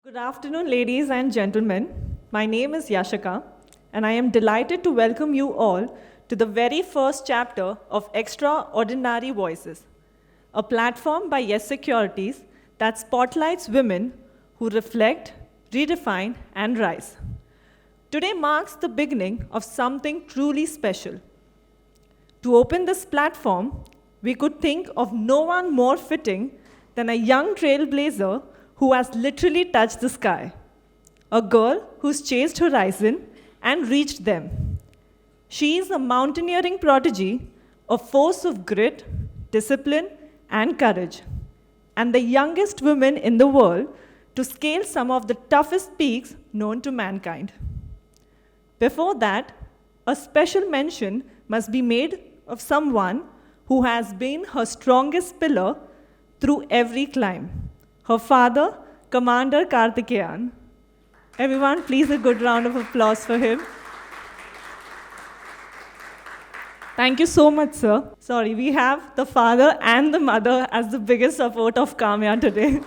Good afternoon, ladies and gentlemen. My name is Yashika, and I am delighted to welcome you all to the very first chapter of Extraordinary Voices, a platform by YES Securities that spotlights women who reflect, redefine, and rise. Today marks the beginning of something truly special. To open this platform, we could think of no one more fitting than a young trailblazer who has literally touched the sky, a girl who's chased horizon and reached them. She is a mountaineering prodigy, a force of grit, discipline, and courage, and the youngest woman in the world to scale some of the toughest peaks known to mankind. Before that, a special mention must be made of someone who has been her strongest pillar through every climb. Her father, Commander Karthikeyan. Everyone, please a good round of applause for him. Thank you so much, sir. Sorry, we have the father and the mother as the biggest support of Kaamya today.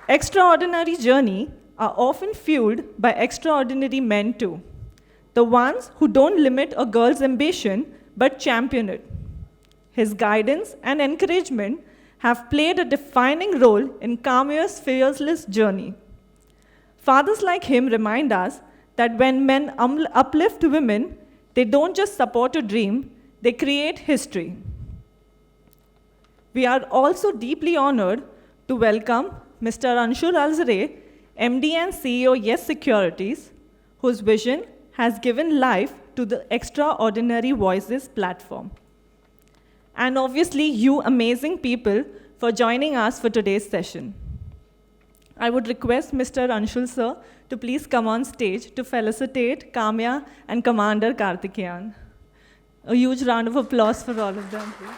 Extraordinary journey are often fueled by extraordinary men too. The ones who don't limit a girl's ambition but champion it. His guidance and encouragement have played a defining role in Kaamya's fearless journey. Fathers like him remind us that when men uplift women, they don't just support a dream, they create history. We are also deeply honored to welcome Mr. Anshul Alzare, MD and CEO YES Securities, whose vision has given life to the Extraordinary Voices platform. And obviously, you amazing people for joining us for today's session. I would request Mr. Anshul sir to please come on stage to felicitate Kaamya and Commander Karthikeyan. A huge round of applause for all of them, please.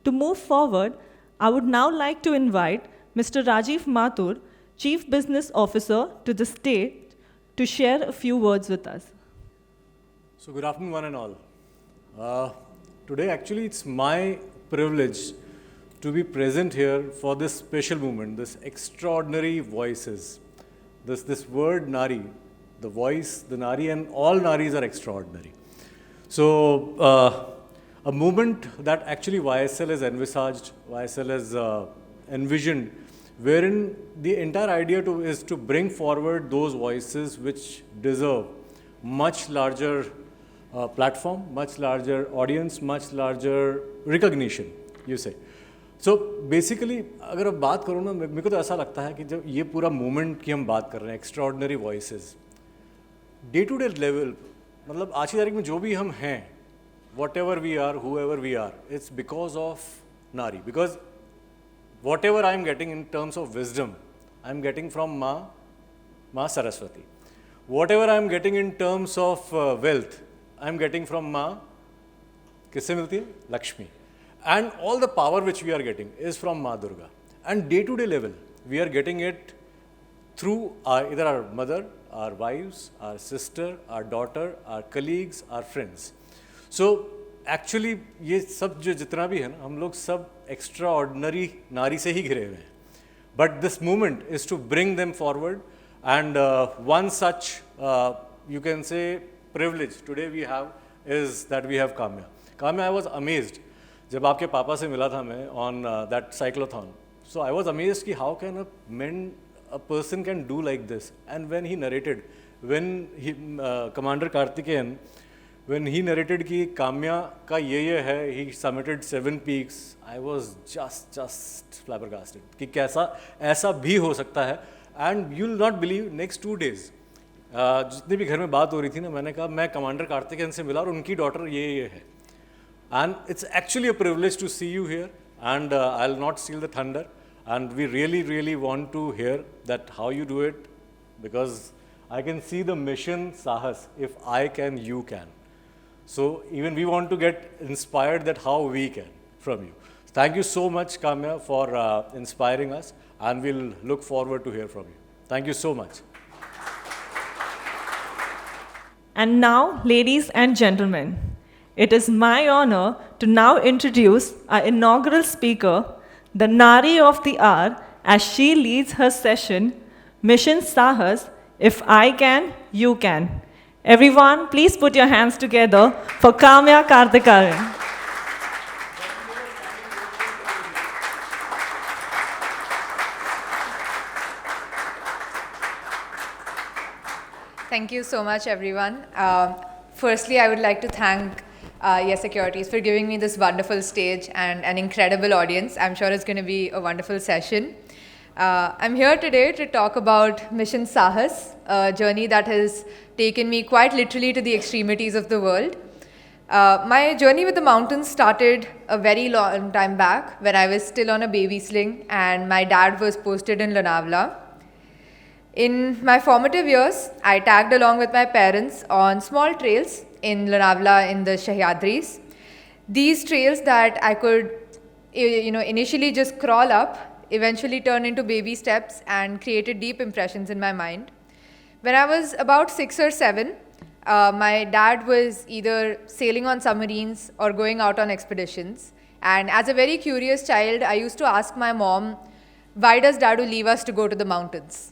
To move forward, I would now like to invite Mr. Rajiv Mathur, Chief Business Officer, to the stage to share a few words with us. So good afternoon, one and all. Today, actually, it's my privilege to be present here for this special movement, this extraordinary voices. This word Nari, the voice, the Nari, and all Naris are extraordinary. So, a movement that actually YSL has envisaged, YSL has envisioned, wherein the entire idea is to bring forward those voices which deserve much larger platform, much larger audience, much larger recognition, you say. So basically, अगर अब बात करूँ ना, मेरे को तो ऐसा लगता है कि जब ये पूरा मूवमेंट की हम बात कर रहे हैं, extraordinary voices, day to day level, मतलब आज की तारीख में जो भी हम हैं, whatever we are, whoever we are, it's because of Nari. Because whatever I am getting in terms of wisdom, I am getting from Ma Saraswati. Whatever I am getting in terms of wealth, I am getting from Ma, किससे मिलती है? Lakshmi. And all the power which we are getting is from Ma Durga. And day to day level, we are getting it through either our mother, our wives, our sister, our daughter, our colleagues, our friends. So actually ये सब जो जितना भी है ना, हम लोग सब extraordinary नारी से ही घिरे हुए हैं. But this movement is to bring them forward, and one such you can say privilege today we have is that we have Kaamya. Kaamya, I was amazed जब आपके पापा से मिला था मैं on that cyclothon. So I was amazed कि how can a person can do like this. And when he narrated, when he Commander Karthikeyan, when he narrated कि काम्या का ये है, he summited 7 peaks, I was just flabbergasted कि कैसा ऐसा भी हो सकता है. And you'll not believe, next 2 days, जितनी भी घर में बात हो रही थी ना, मैंने कहा मैं कमांडर कार्तिकेयन से मिला और उनकी डॉटर ये है. And it's actually a privilege to see you here, and I'll not steal the thunder. And we really want to hear that how you do it, because I can see the mission Sahas. If I can, you can. So even we want to get inspired that how we can from you. Thank you so much, Kaamya, for inspiring us, and we'll look forward to hear from you. Thank you so much. And now, ladies and gentlemen, it is my honor to now introduce our inaugural speaker, the Nari of the hour, as she leads her session, Mission Sahas, If I Can, You Can. Everyone, please put your hands together for Kaamya Karthikeyan. Thank you so much, everyone. Firstly, I would like to thank YES Securities for giving me this wonderful stage and an incredible audience. I'm sure it's going to be a wonderful session. I'm here today to talk about Mission Sahas, a journey that has taken me quite literally to the extremities of the world. My journey with the mountains started a very long time back when I was still on a baby sling and my dad was posted in Lonavala. In my formative years, I tagged along with my parents on small trails in Lonavala in the Sahyadris. These trails that I could initially just crawl up, eventually turned into baby steps and created deep impressions in my mind. When I was about 6 or 7, my dad was either sailing on submarines or going out on expeditions. And as a very curious child, I used to ask my mom, why does Dadu leave us to go to the mountains?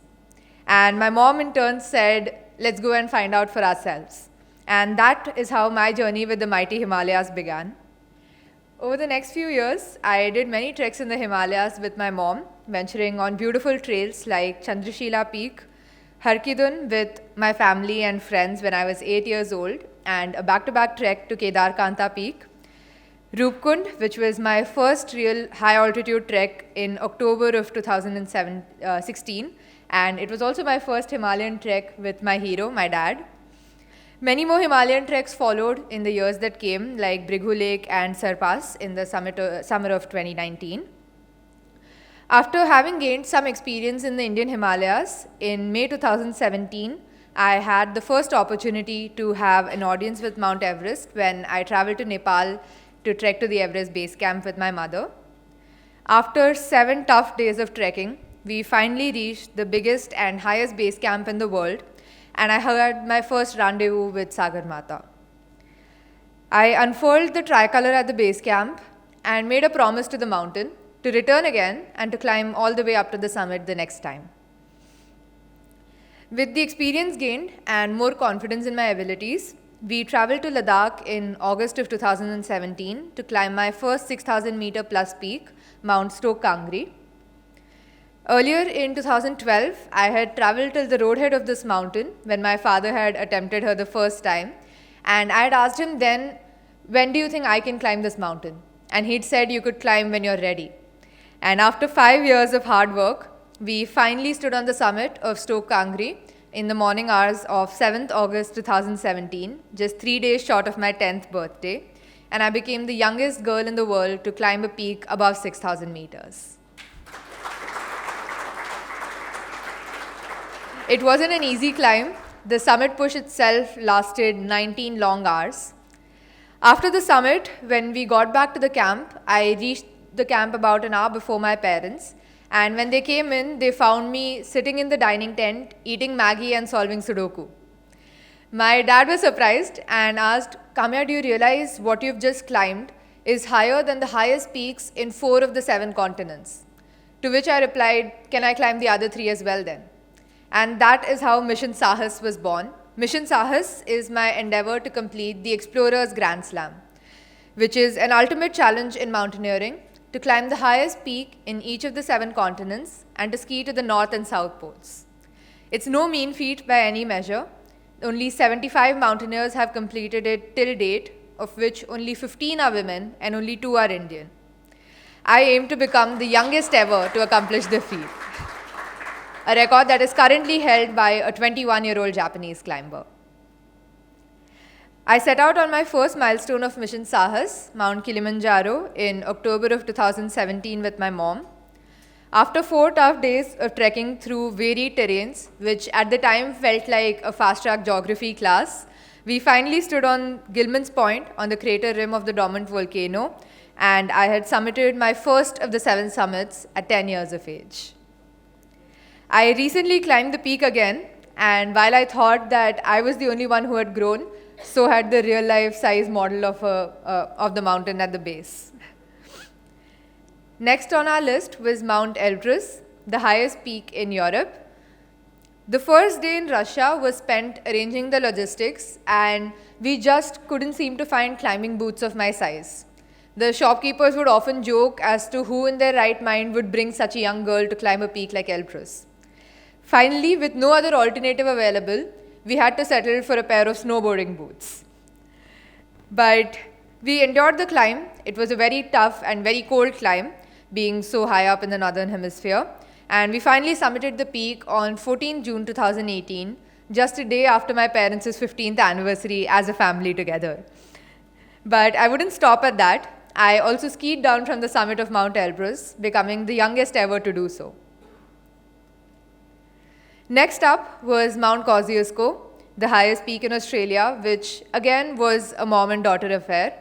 And my mom in turn said, let's go and find out for ourselves. And that is how my journey with the mighty Himalayas began. Over the next few years, I did many treks in the Himalayas with my mom, venturing on beautiful trails like Chandrashila Peak, Harkidun with my family and friends when I was 8 years old, and a back-to-back trek to Kedarkanta Peak, Roopkund, which was my first real high-altitude trek in October of 2016, and it was also my first Himalayan trek with my hero, my dad. Many more Himalayan treks followed in the years that came, like Brighu Lake and Sarpas in the summer of 2019. After having gained some experience in the Indian Himalayas, in May 2017, I had the first opportunity to have an audience with Mount Everest when I traveled to Nepal to trek to the Everest base camp with my mother. After 7 tough days of trekking, we finally reached the biggest and highest base camp in the world, and I had my first rendezvous with Sagar Mata. I unfurled the tricolor at the base camp and made a promise to the mountain to return again and to climb all the way up to the summit the next time. With the experience gained and more confidence in my abilities, we traveled to Ladakh in August of 2017 to climb my first 6,000 meter plus peak, Mount Stoke Kangri. Earlier in 2012, I had traveled till the roadhead of this mountain when my father had attempted her the first time, and I had asked him then, when do you think I can climb this mountain? And he'd said, you could climb when you're ready. And after 5 years of hard work, we finally stood on the summit of Stoke Kangri in the morning hours of 7th August 2017, just 3 days short of my 10th birthday, and I became the youngest girl in the world to climb a peak above 6,000 meters. It wasn't an easy climb. The summit push itself lasted 19 long hours. After the summit, when we got back to the camp, I reached the camp about an hour before my parents. And when they came in, they found me sitting in the dining tent, eating Maggi and solving Sudoku. My dad was surprised and asked, Kaamya, do you realize what you've just climbed is higher than the highest peaks in 4 of the 7 continents? To which I replied, can I climb the other 3 as well then? And that is how Mission Sahas was born. Mission Sahas is my endeavor to complete the Explorer's Grand Slam, which is an ultimate challenge in mountaineering, to climb the highest peak in each of the 7 continents and to ski to the North and South Poles. It's no mean feat by any measure. Only 75 mountaineers have completed it till date, of which only 15 are women and only 2 are Indian. I aim to become the youngest ever to accomplish the feat. a record that is currently held by a 21-year-old Japanese climber. I set out on my first milestone of Mission Sahas, Mount Kilimanjaro, in October of 2017 with my mom. After 4 tough days of trekking through varied terrains, which at the time felt like a fast-track geography class, we finally stood on Gilman's Point on the crater rim of the dormant volcano, and I had summited my first of the 7 summits at 10 years of age. I recently climbed the peak again, and while I thought that I was the only one who had grown, so had the real-life size model of the mountain at the base. Next on our list was Mount Everest, the highest peak in Europe. The first day in Russia was spent arranging the logistics, and we just couldn't seem to find climbing boots of my size. The shopkeepers would often joke as to who in their right mind would bring such a young girl to climb a peak like Elbrus. Finally, with no other alternative available, we had to settle for a pair of snowboarding boots. But we endured the climb. It was a very tough and very cold climb, being so high up in the northern hemisphere. And we finally summited the peak on 14 June 2018, just a day after my parents' 15th anniversary as a family together. But I wouldn't stop at that. I also skied down from the summit of Mount Everest, becoming the youngest ever to do so. Next up was Mount Kosciuszko, the highest peak in Australia, which again was a mom and daughter affair.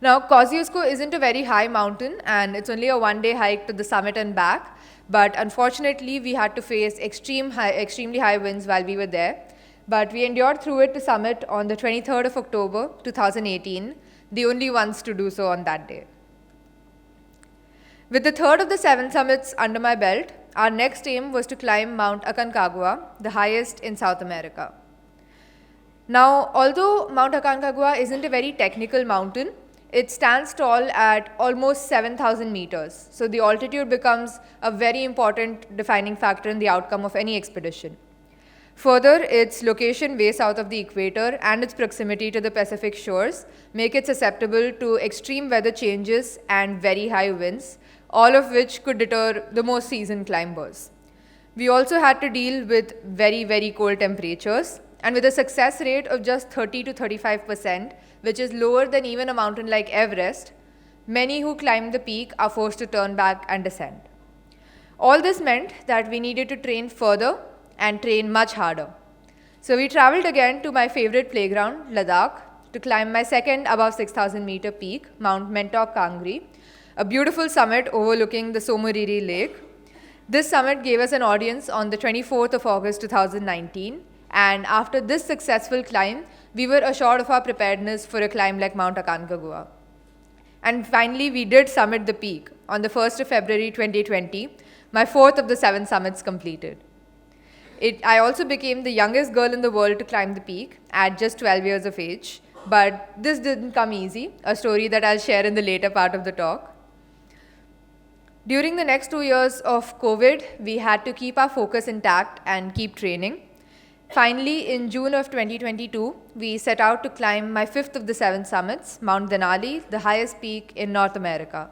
Now, Kosciuszko isn't a very high mountain, and it's only a one-day hike to the summit and back, but unfortunately, we had to face extremely high winds while we were there. But we endured through it to summit on the 23rd of October, 2018, the only ones to do so on that day. With the third of the 7 summits under my belt, our next aim was to climb Mount Aconcagua, the highest in South America. Now, although Mount Aconcagua isn't a very technical mountain, it stands tall at almost 7,000 meters. So the altitude becomes a very important defining factor in the outcome of any expedition. Further, its location way south of the equator and its proximity to the Pacific shores make it susceptible to extreme weather changes and very high winds, all of which could deter the most seasoned climbers. We also had to deal with very, very cold temperatures, and with a success rate of just 30 to 35%, which is lower than even a mountain like Everest, many who climb the peak are forced to turn back and descend. All this meant that we needed to train further and train much harder. So we traveled again to my favorite playground, Ladakh, to climb my second above 6,000 meter peak, Mount Mentok Kangri, a beautiful summit overlooking the Somoriri Lake. This summit gave us an audience on the 24th of August 2019, and after this successful climb, we were assured of our preparedness for a climb like Mount Aconcagua. And finally, we did summit the peak on the 1st of February 2020, my 4th of the 7 summits completed. I also became the youngest girl in the world to climb the peak at just 12 years of age, but this didn't come easy, a story that I'll share in the later part of the talk. During the next 2 years of COVID, we had to keep our focus intact and keep training. Finally, in June of 2022, we set out to climb my 5th of the 7 summits, Mount Denali, the highest peak in North America.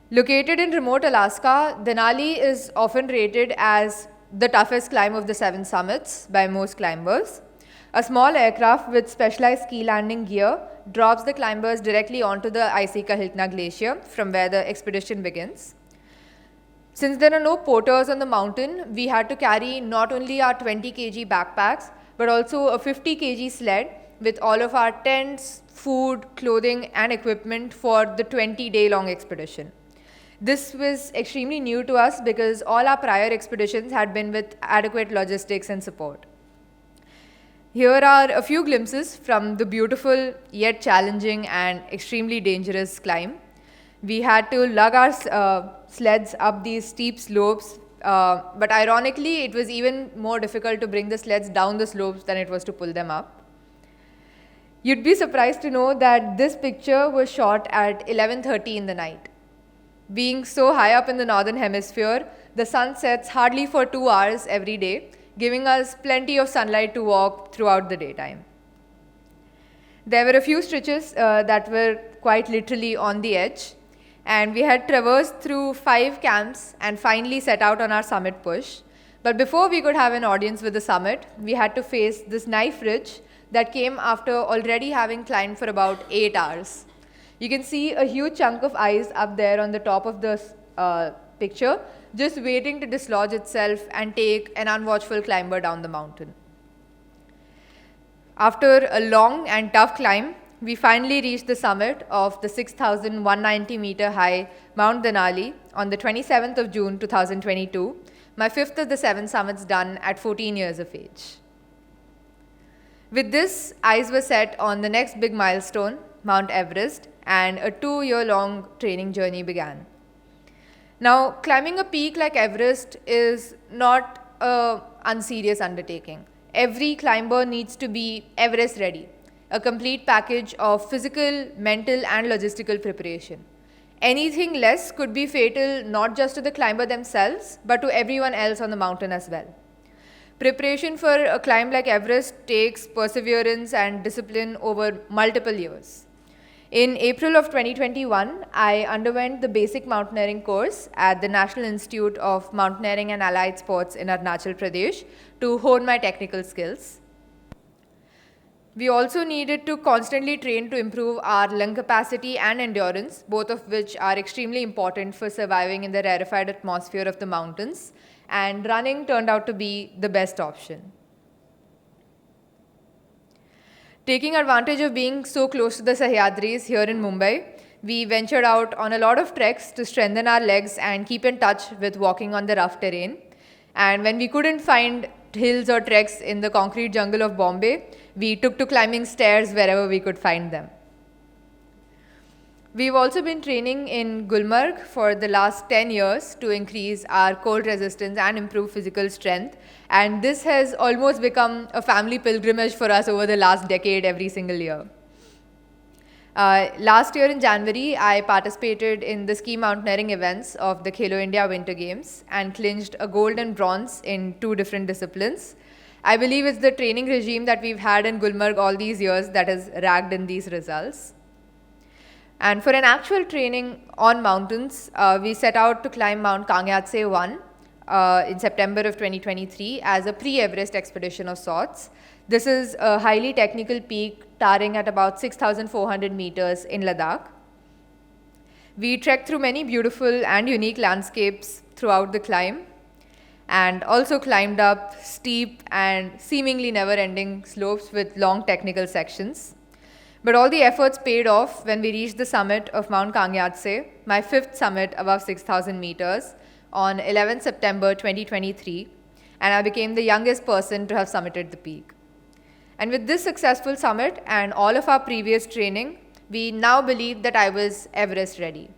Located in remote Alaska, Denali is often rated as the toughest climb of the 7 summits by most climbers. A small aircraft with specialized ski landing gear drops the climbers directly onto the icy Kahiltna Glacier, from where the expedition begins. Since there are no porters on the mountain, we had to carry not only our 20 kg backpacks, but also a 50 kg sled with all of our tents, food, clothing, and equipment for the 20-day-long expedition. This was extremely new to us because all our prior expeditions had been with adequate logistics and support. Here are a few glimpses from the beautiful yet challenging and extremely dangerous climb. We had to lug our sleds up these steep slopes, but ironically, it was even more difficult to bring the sleds down the slopes than it was to pull them up. You'd be surprised to know that this picture was shot at 11:30 in the night. Being so high up in the northern hemisphere, the sun sets hardly for 2 hours every day, giving us plenty of sunlight to walk throughout the daytime. There were a few stretches that were quite literally on the edge, And we had traversed through 5 camps and finally set out on our summit push. But before we could have an audience with the summit, we had to face this knife ridge that came after already having climbed for about 8 hours. You can see a huge chunk of ice up there on the top of the picture, just waiting to dislodge itself and take an unwatchful climber down the mountain. After a long and tough climb, we finally reached the summit of the 6,190 meter high Mount Denali on the 27th of June 2022, my 5th of the 7 summits done at 14 years of age. With this, eyes were set on the next big milestone, Mount Everest, and a 2-year-long training journey began. Now, climbing a peak like Everest is not an unserious undertaking. Every climber needs to be Everest ready, a complete package of physical, mental, and logistical preparation. Anything less could be fatal not just to the climber themselves, but to everyone else on the mountain as well. Preparation for a climb like Everest takes perseverance and discipline over multiple years. In April of 2021, I underwent the basic mountaineering course at the National Institute of Mountaineering and Allied Sports in Arunachal Pradesh to hone my technical skills. We also needed to constantly train to improve our lung capacity and endurance, both of which are extremely important for surviving in the rarefied atmosphere of the mountains, and running turned out to be the best option. Taking advantage of being so close to the Sahyadris here in Mumbai, we ventured out on a lot of treks to strengthen our legs and keep in touch with walking on the rough terrain. And when we couldn't find hills or treks in the concrete jungle of Bombay, we took to climbing stairs wherever we could find them. We've also been training in Gulmarg for the last 10 years to increase our cold resistance and improve physical strength. And this has almost become a family pilgrimage for us over the last decade every single year. Last year in January, I participated in the ski mountaineering events of the Khelo India Winter Games and clinched a gold and bronze in 2 different disciplines. I believe it's the training regime that we've had in Gulmarg all these years that has ragged in these results. And for an actual training on mountains, we set out to climb Mount Kaamya 1 in September of 2023 as a pre-Everest expedition of sorts. This is a highly technical peak towering at about 6,400 meters in Ladakh. We trekked through many beautiful and unique landscapes throughout the climb, and also climbed up steep and seemingly never-ending slopes with long technical sections. But all the efforts paid off when we reached the summit of Mount Kaamya, my 5th summit above 6,000 meters, on 11 September 2023, and I became the youngest person to have summited the peak. And with this successful summit and all of our previous training, we now believe that I was Everest ready.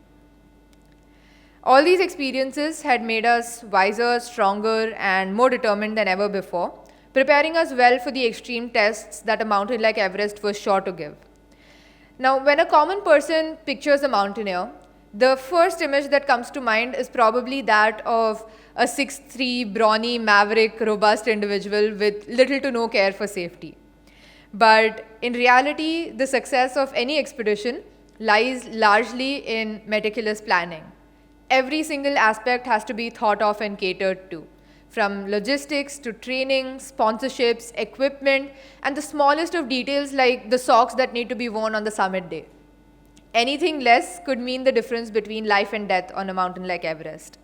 All these experiences had made us wiser, stronger, and more determined than ever before, preparing us well for the extreme tests that a mountain like Everest was sure to give. Now, when a common person pictures a mountaineer, the first image that comes to mind is probably that of a 6'3", brawny, maverick, robust individual with little to no care for safety. But in reality, the success of any expedition lies largely in meticulous planning. Every single aspect has to be thought of and catered to, from logistics to training, sponsorships, equipment, and the smallest of details like the socks that need to be worn on the summit day. Anything less could mean the difference between life and death on a mountain like Everest.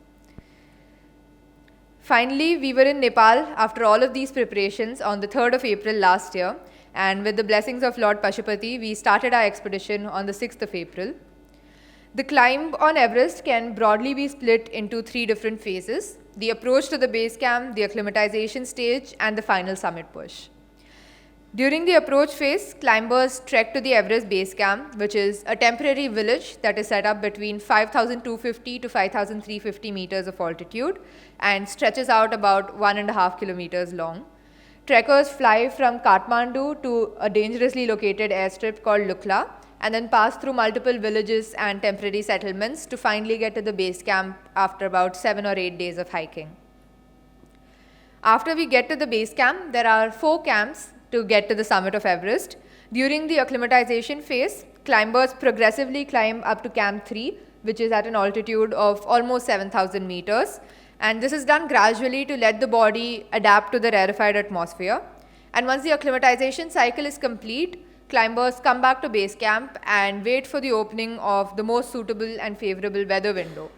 Finally, we were in Nepal after all of these preparations on the 3rd of April last year, and with the blessings of Lord Pashupati, we started our expedition on the 6th of April. The climb on Everest can broadly be split into 3 different phases: the approach to the base camp, the acclimatization stage, and the final summit push. During the approach phase, climbers trek to the Everest base camp, which is a temporary village that is set up between 5,250 to 5,350 meters of altitude and stretches out about 1.5 kilometers long. Trekkers fly from Kathmandu to a dangerously located airstrip called Lukla, and then pass through multiple villages and temporary settlements to finally get to the base camp after about 7 or 8 days of hiking. After we get to the base camp, there are 4 camps to get to the summit of Everest. During the acclimatization phase, climbers progressively climb up to Camp 3 which is at an altitude of almost 7,000 meters. And this is done gradually to let the body adapt to the rarefied atmosphere. And once the acclimatization cycle is complete, climbers come back to base camp and wait for the opening of the most suitable and favorable weather window.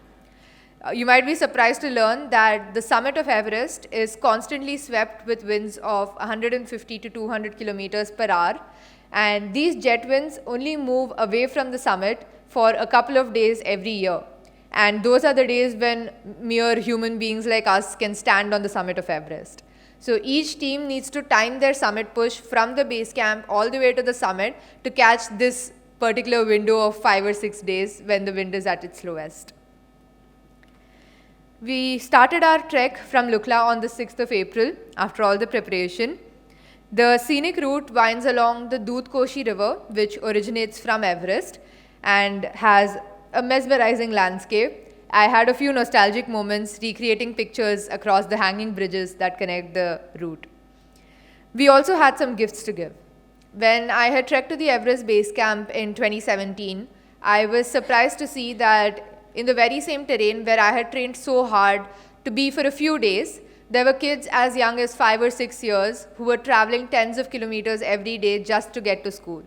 You might be surprised to learn that the summit of Everest is constantly swept with winds of 150 to 200 kilometers per hour. And these jet winds only move away from the summit for a couple of days every year. And those are the days when mere human beings like us can stand on the summit of Everest. So each team needs to time their summit push from the base camp all the way to the summit to catch this particular window of 5 or 6 days when the wind is at its lowest. We started our trek from Lukla on the 6th of April after all the preparation. The scenic route winds along the Dudh Koshi River, which originates from Everest and has a mesmerizing landscape. I had a few nostalgic moments recreating pictures across the hanging bridges that connect the route. We also had some gifts to give. When I had trekked to the Everest base camp in 2017, I was surprised to see that in the very same terrain where I had trained so hard to be for a few days, there were kids as young as 5 or 6 years who were traveling tens of kilometers every day just to get to school.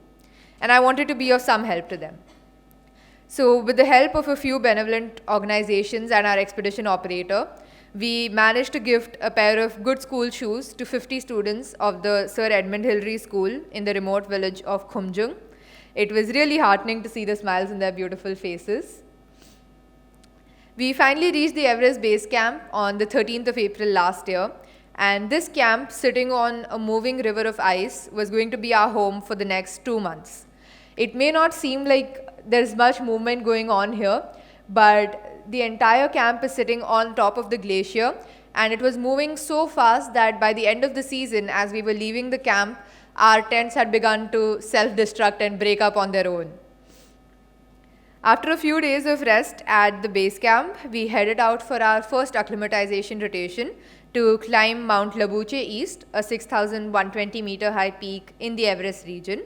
And I wanted to be of some help to them. So with the help of a few benevolent organizations and our expedition operator, we managed to gift a pair of good school shoes to 50 students of the Sir Edmund Hillary School in the remote village of Khumjung. It was really heartening to see the smiles in their beautiful faces. We finally reached the Everest base camp on the 13th of April last year, and this camp, sitting on a moving river of ice, was going to be our home for the next 2 months. It may not seem like there's much movement going on here, but the entire camp is sitting on top of the glacier, and it was moving so fast that by the end of the season, as we were leaving the camp, our tents had begun to self-destruct and break up on their own. After a few days of rest at the base camp, we headed out for our first acclimatization rotation to climb Mount Labuche East, a 6,120 meter high peak in the Everest region.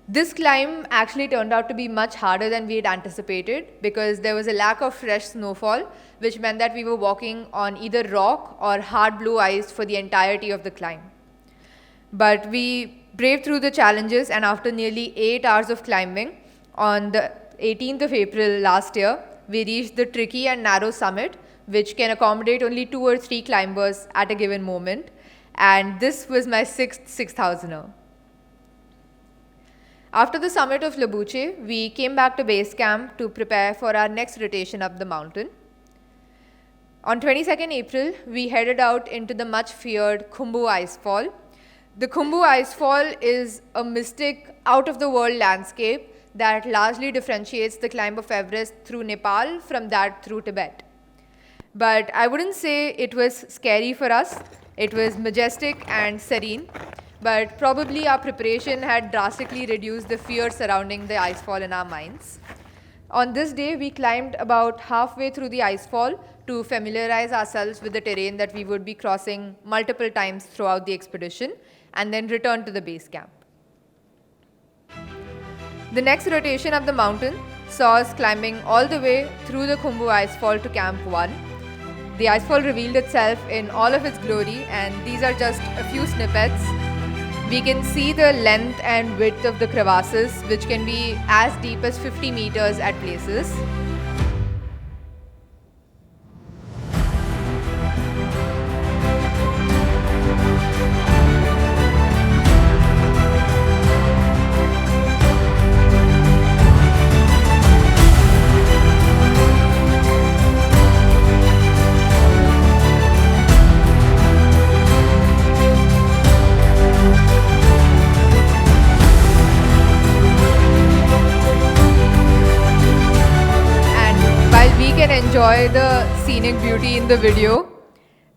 This climb actually turned out to be much harder than we had anticipated because there was a lack of fresh snowfall, which meant that we were walking on either rock or hard blue ice for the entirety of the climb. But we braved through the challenges, and after nearly 8 hours of climbing, on the 18th of April last year, we reached the tricky and narrow summit, which can accommodate only 2 or 3 climbers at a given moment. And this was my 6th 6,000er. After the summit of Labuche, we came back to base camp to prepare for our next rotation up the mountain. On 22nd April, we headed out into the much feared Khumbu Icefall. The Khumbu Icefall is a mystic, out-of-the-world landscape that largely differentiates the climb of Everest through Nepal from that through Tibet. But I wouldn't say it was scary for us. It was majestic and serene, but probably our preparation had drastically reduced the fear surrounding the icefall in our minds. On this day, we climbed about halfway through the icefall to familiarize ourselves with the terrain that we would be crossing multiple times throughout the expedition, and then return to the base camp. The next rotation up the mountain saw us climbing all the way through the Khumbu Icefall to Camp 1. The icefall revealed itself in all of its glory, and these are just a few snippets. We can see the length and width of the crevasses, which can be as deep as 50 meters at places. Enjoy the scenic beauty in the video.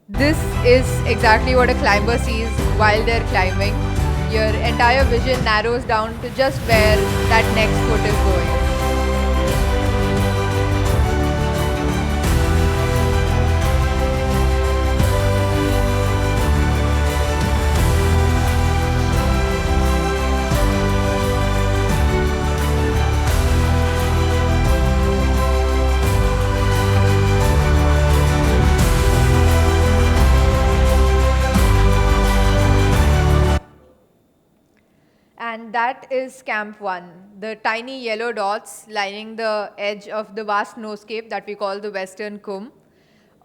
This is exactly what a climber sees while they're climbing. Your entire vision narrows down to just where that next foot is going. that is Camp 1, the tiny yellow dots lining the edge of the vast snowscape that we call the Western Cwm.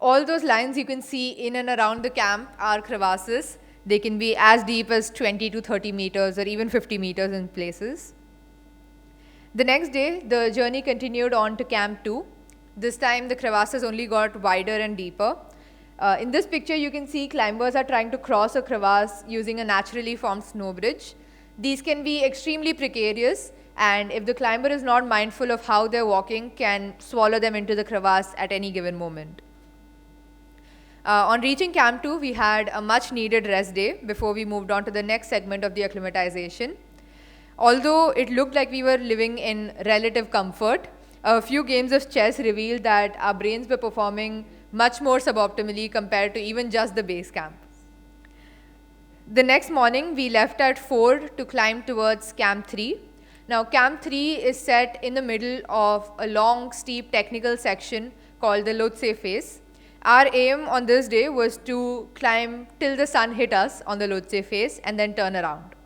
All those lines you can see in and around the camp are crevasses. They can be as deep as 20 to 30 meters or even 50 meters in places. The next day, the journey continued on to Camp 2. This time, the crevasses only got wider and deeper. In this picture, you can see climbers are trying to cross a crevasse using a naturally formed snow bridge. These can be extremely precarious, and if the climber is not mindful of how they're walking, can swallow them into the crevasse at any given moment. On reaching Camp 2, we had a much needed rest day before we moved on to the next segment of the acclimatization. Although it looked like we were living in relative comfort, a few games of chess revealed that our brains were performing much more suboptimally compared to even just the base camp. The next morning, we left at 4 to climb towards Camp 3. Now, Camp 3 is set in the middle of a long, steep technical section called the Lhotse face. Our aim on this day was to climb till the sun hit us on the Lhotse face and then turn around.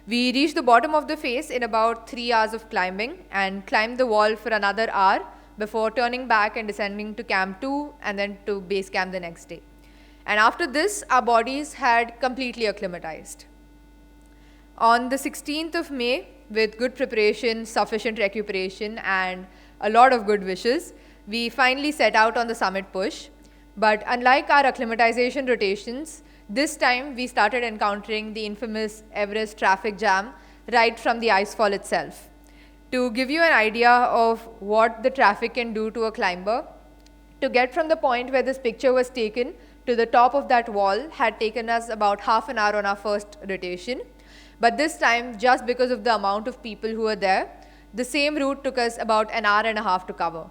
We reached the bottom of the face in about 3 hours of climbing and climbed the wall for another hour before turning back and descending to Camp 2 and then to base camp the next day. And after this, our bodies had completely acclimatized. On the 16th of May, with good preparation, sufficient recuperation, and a lot of good wishes, we finally set out on the summit push. But unlike our acclimatization rotations, this time we started encountering the infamous Everest traffic jam right from the icefall itself. To give you an idea of what the traffic can do to a climber, to get from the point where this picture was taken to the top of that wall had taken us about half an hour on our first rotation. But this time, just because of the amount of people who were there, the same route took us about an hour and a half to cover.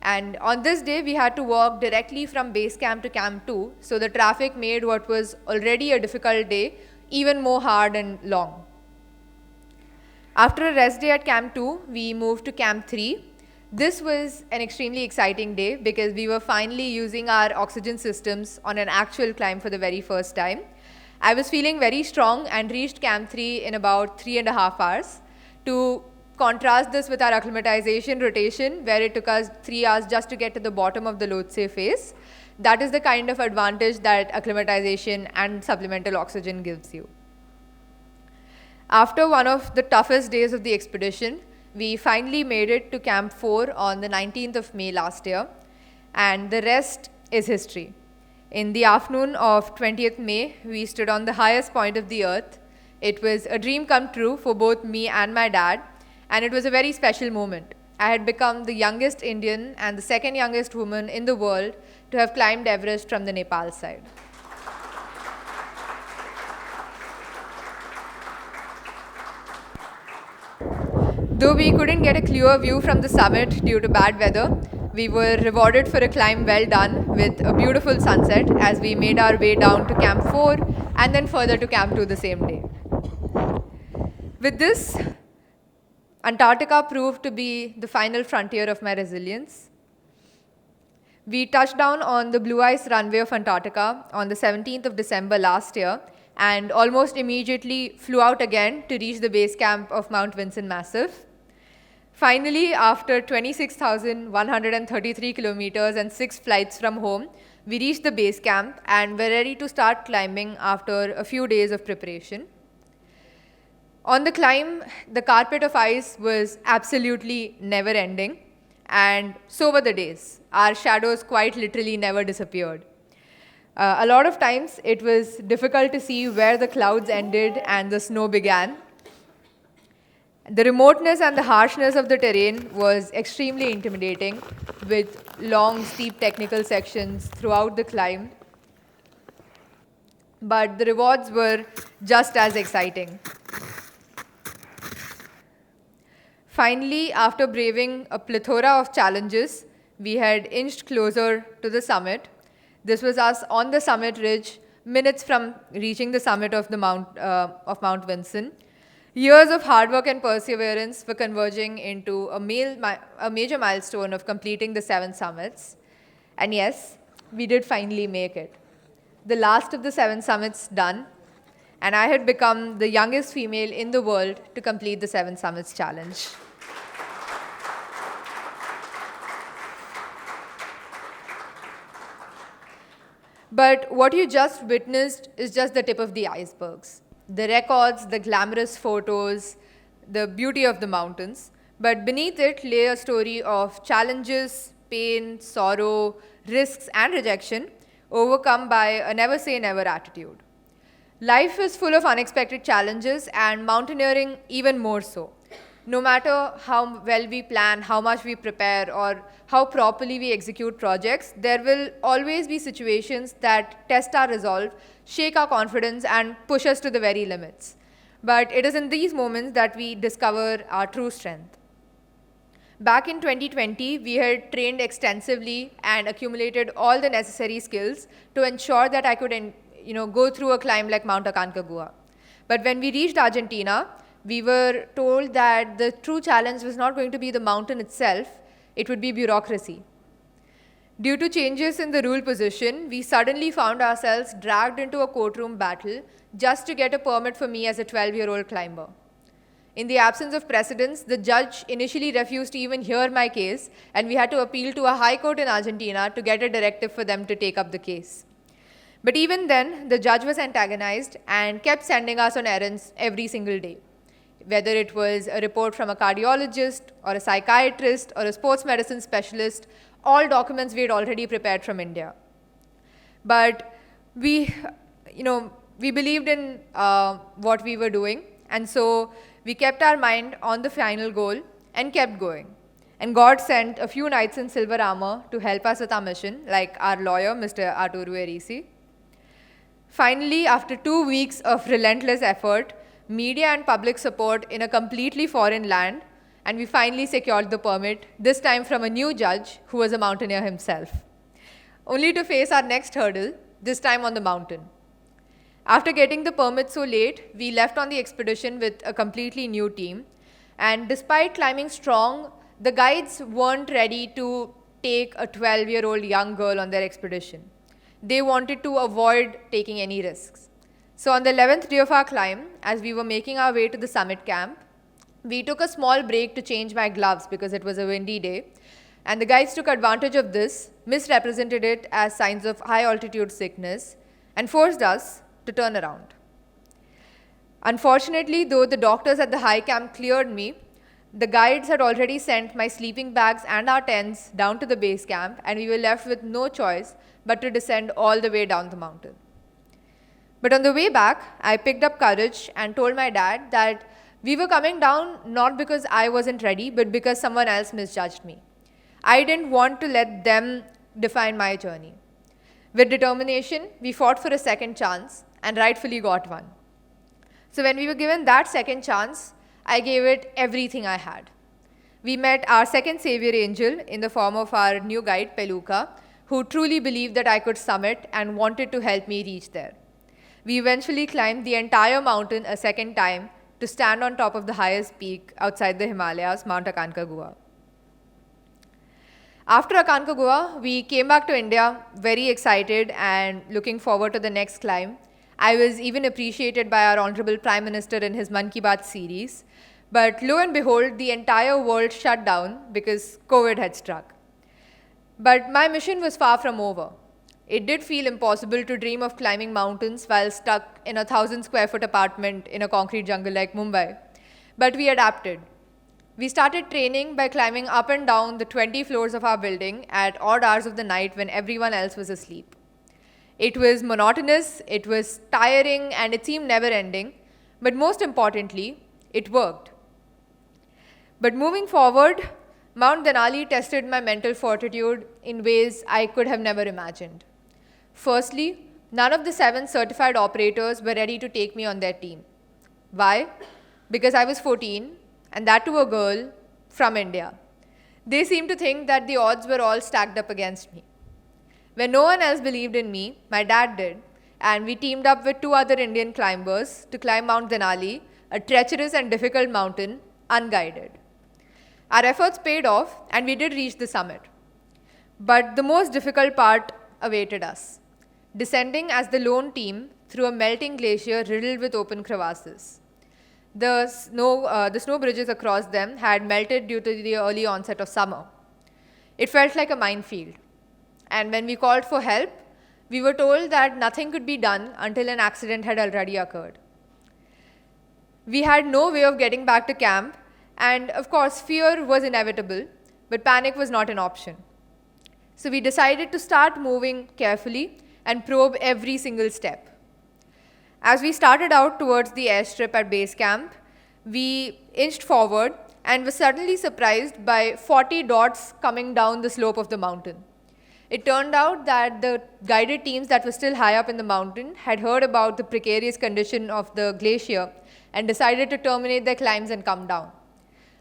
And on this day, we had to walk directly from base camp to Camp 2, so the traffic made what was already a difficult day even more hard and long. After a rest day at Camp 2, we moved to Camp 3. This was an extremely exciting day because we were finally using our oxygen systems on an actual climb for the very first time. I was feeling very strong and reached Camp 3 in about 3.5 hours. To contrast this with our acclimatization rotation, where it took us 3 hours just to get to the bottom of the Lhotse face, that is the kind of advantage that acclimatization and supplemental oxygen gives you. After one of the toughest days of the expedition, we finally made it to Camp 4 on the 19th of May last year, and the rest is history. In the afternoon of 20th May, we stood on the highest point of the earth. It was a dream come true for both me and my dad, and it was a very special moment. I had become the youngest Indian and the second youngest woman in the world to have climbed Everest from the Nepal side. Though we couldn't get a clear view from the summit due to bad weather, we were rewarded for a climb well done with a beautiful sunset as we made our way down to Camp 4 and then further to Camp 2 the same day. With this, Antarctica proved to be the final frontier of my resilience. We touched down on the blue ice runway of Antarctica on the 17th of December last year and almost immediately flew out again to reach the base camp of Mount Vinson Massif. Finally, after 26,133 kilometers and 6 flights from home, we reached the base camp and were ready to start climbing after a few days of preparation. On the climb, the carpet of ice was absolutely never ending, and so were the days. Our shadows quite literally never disappeared. A lot of times, it was difficult to see where the clouds ended and the snow began. The remoteness and the harshness of the terrain was extremely intimidating, with long, steep technical sections throughout the climb. But the rewards were just as exciting. Finally, after braving a plethora of challenges, we had inched closer to the summit. This was us on the summit ridge, minutes from reaching the summit of Mount Vinson. Years of hard work and perseverance were converging into a major milestone of completing the 7 summits. And yes, we did finally make it. The last of the 7 summits done. and I had become the youngest female in the world to complete the 7 Summits Challenge. But what you just witnessed is just the tip of the icebergs. The records, the glamorous photos, the beauty of the mountains. But beneath it lay a story of challenges, pain, sorrow, risks, and rejection overcome by a never say never attitude. Life is full of unexpected challenges, and mountaineering even more so. No matter how well we plan, how much we prepare, or how properly we execute projects, there will always be situations that test our resolve, shake our confidence, and push us to the very limits. But it is in these moments that we discover our true strength. Back in 2020, we had trained extensively and accumulated all the necessary skills to ensure that I could go through a climb like Mount Aconcagua. But when we reached Argentina, we were told that the true challenge was not going to be the mountain itself, it would be bureaucracy. Due to changes in the rule position, we suddenly found ourselves dragged into a courtroom battle just to get a permit for me as a 12-year-old climber. In the absence of precedents, the judge initially refused to even hear my case, and we had to appeal to a high court in Argentina to get a directive for them to take up the case. But even then, the judge was antagonized and kept sending us on errands every single day. Whether it was a report from a cardiologist or a psychiatrist or a sports medicine specialist, all documents we had already prepared from India. But we believed in what we were doing, and so we kept our mind on the final goal and kept going. And God sent a few knights in silver armor to help us with our mission, like our lawyer, Mr. Arturo Erisi. Finally, after 2 weeks of relentless effort, media and public support in a completely foreign land, and we finally secured the permit, this time from a new judge who was a mountaineer himself, only to face our next hurdle, this time on the mountain. After getting the permit so late, we left on the expedition with a completely new team, and despite climbing strong, the guides weren't ready to take a 12-year-old young girl on their expedition. They wanted to avoid taking any risks. So on the 11th day of our climb, as we were making our way to the summit camp, we took a small break to change my gloves because it was a windy day, and the guides took advantage of this, misrepresented it as signs of high altitude sickness, and forced us to turn around. Unfortunately, though the doctors at the high camp cleared me, the guides had already sent my sleeping bags and our tents down to the base camp, and we were left with no choice but to descend all the way down the mountain. But on the way back, I picked up courage and told my dad that we were coming down not because I wasn't ready, but because someone else misjudged me. I didn't want to let them define my journey. With determination, we fought for a second chance and rightfully got one. So when we were given that second chance, I gave it everything I had. We met our second savior angel in the form of our new guide, Peluca, who truly believed that I could summit and wanted to help me reach there. We eventually climbed the entire mountain a second time to stand on top of the highest peak outside the Himalayas, Mount Aconcagua. After Aconcagua, we came back to India very excited and looking forward to the next climb. I was even appreciated by our Honorable Prime Minister in his Mann Ki Baat series. But lo and behold, the entire world shut down because COVID had struck. But my mission was far from over. It did feel impossible to dream of climbing mountains while stuck in a 1,000-square-foot apartment in a concrete jungle like Mumbai. But we adapted. We started training by climbing up and down the 20 floors of our building at odd hours of the night when everyone else was asleep. It was monotonous, it was tiring, and it seemed never-ending. But most importantly, it worked. But moving forward, Mount Denali tested my mental fortitude in ways I could have never imagined. Firstly, none of the 7 certified operators were ready to take me on their team. Why? Because I was 14, and that to a girl from India. They seemed to think that the odds were all stacked up against me. When no one else believed in me, my dad did, and we teamed up with 2 other Indian climbers to climb Mount Denali, a treacherous and difficult mountain, unguided. Our efforts paid off, and we did reach the summit. But the most difficult part awaited us. Descending as the lone team through a melting glacier riddled with open crevasses. The snow bridges across them had melted due to the early onset of summer. It felt like a minefield. And when we called for help, we were told that nothing could be done until an accident had already occurred. We had no way of getting back to camp, and of course, fear was inevitable, but panic was not an option. So we decided to start moving carefully and probe every single step. As we started out towards the airstrip at base camp, we inched forward and were suddenly surprised by 40 dots coming down the slope of the mountain. It turned out that the guided teams that were still high up in the mountain had heard about the precarious condition of the glacier and decided to terminate their climbs and come down.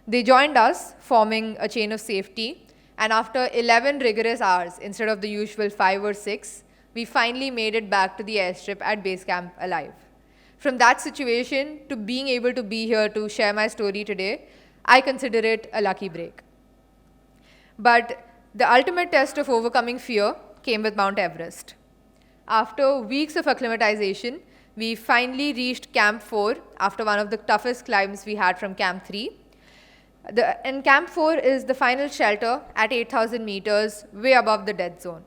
They joined us, forming a chain of safety, and after 11 rigorous hours instead of the usual 5 or 6, we finally made it back to the airstrip at base camp alive. From that situation to being able to be here to share my story today, I consider it a lucky break. But the ultimate test of overcoming fear came with Mount Everest. After weeks of acclimatization, we finally reached Camp 4 after one of the toughest climbs we had from Camp 3. And Camp 4 is the final shelter at 8,000 meters, way above the dead zone.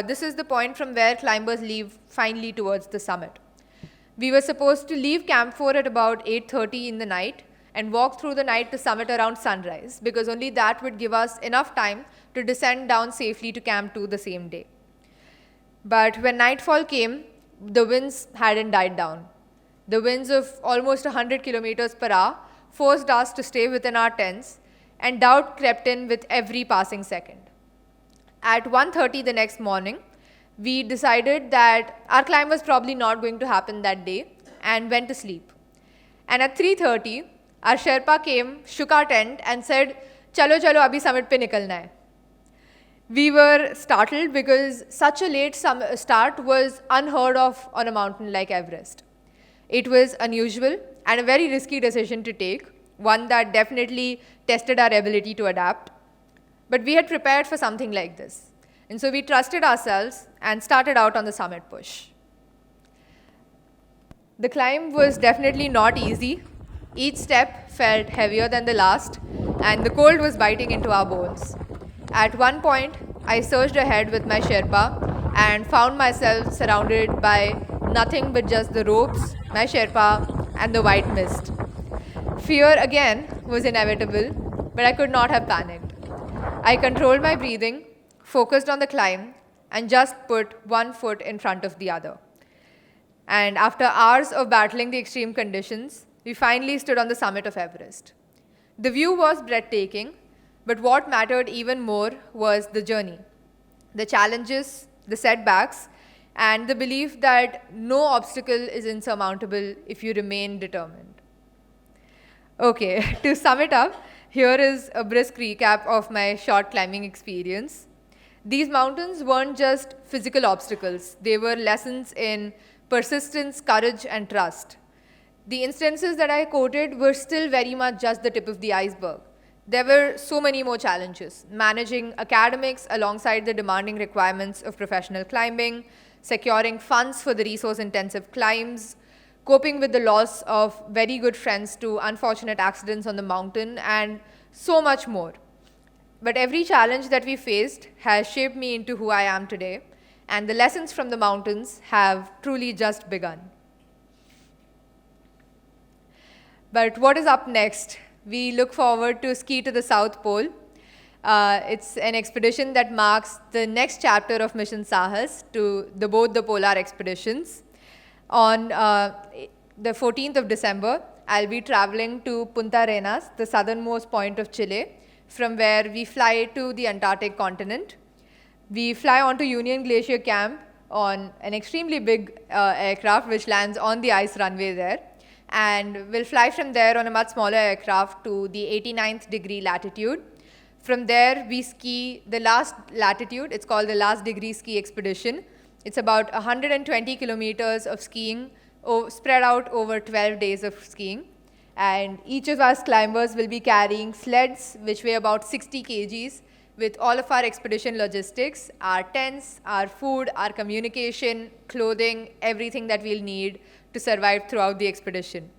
This is the point from where climbers leave finally towards the summit. We were supposed to leave Camp 4 at about 8:30 in the night and walk through the night to summit around sunrise, because only that would give us enough time to descend down safely to Camp 2 the same day. But when nightfall came, the winds hadn't died down. The winds of almost 100 kilometers per hour forced us to stay within our tents, and doubt crept in with every passing second. At 1:30 the next morning, we decided that our climb was probably not going to happen that day and went to sleep. And at 3:30, our Sherpa came, shook our tent and said, "Chalo chalo, abhi summit pe nikalna hai." We were startled because such a late start was unheard of on a mountain like Everest. It was unusual and a very risky decision to take, one that definitely tested our ability to adapt. But we had prepared for something like this. And so we trusted ourselves and started out on the summit push. The climb was definitely not easy. Each step felt heavier than the last, and the cold was biting into our bones. At one point, I surged ahead with my Sherpa and found myself surrounded by nothing but just the ropes, my Sherpa, and the white mist. Fear again was inevitable, but I could not have panicked. I controlled my breathing, focused on the climb, and just put one foot in front of the other. And after hours of battling the extreme conditions, we finally stood on the summit of Everest. The view was breathtaking, but what mattered even more was the journey, the challenges, the setbacks, and the belief that no obstacle is insurmountable if you remain determined. Okay, to sum it up, here is a brisk recap of my short climbing experience. These mountains weren't just physical obstacles, they were lessons in persistence, courage, and trust. The instances that I quoted were still very much just the tip of the iceberg. There were so many more challenges: managing academics alongside the demanding requirements of professional climbing, securing funds for the resource-intensive climbs, coping with the loss of very good friends to unfortunate accidents on the mountain, and so much more. But every challenge that we faced has shaped me into who I am today, and the lessons from the mountains have truly just begun. But what is up next? We look forward to ski to the South Pole. It's an expedition that marks the next chapter of Mission Sahas to both the polar expeditions. On the 14th of December, I'll be traveling to Punta Arenas, the southernmost point of Chile, from where we fly to the Antarctic continent. We fly onto Union Glacier Camp on an extremely big aircraft which lands on the ice runway there. And we'll fly from there on a much smaller aircraft to the 89th degree latitude. From there, we ski the last latitude. It's called the Last Degree Ski Expedition. It's about 120 kilometers of skiing spread out over 12 days of skiing. And each of us climbers will be carrying sleds which weigh about 60 kgs with all of our expedition logistics, our tents, our food, our communication, clothing, everything that we'll need to survive throughout the expedition.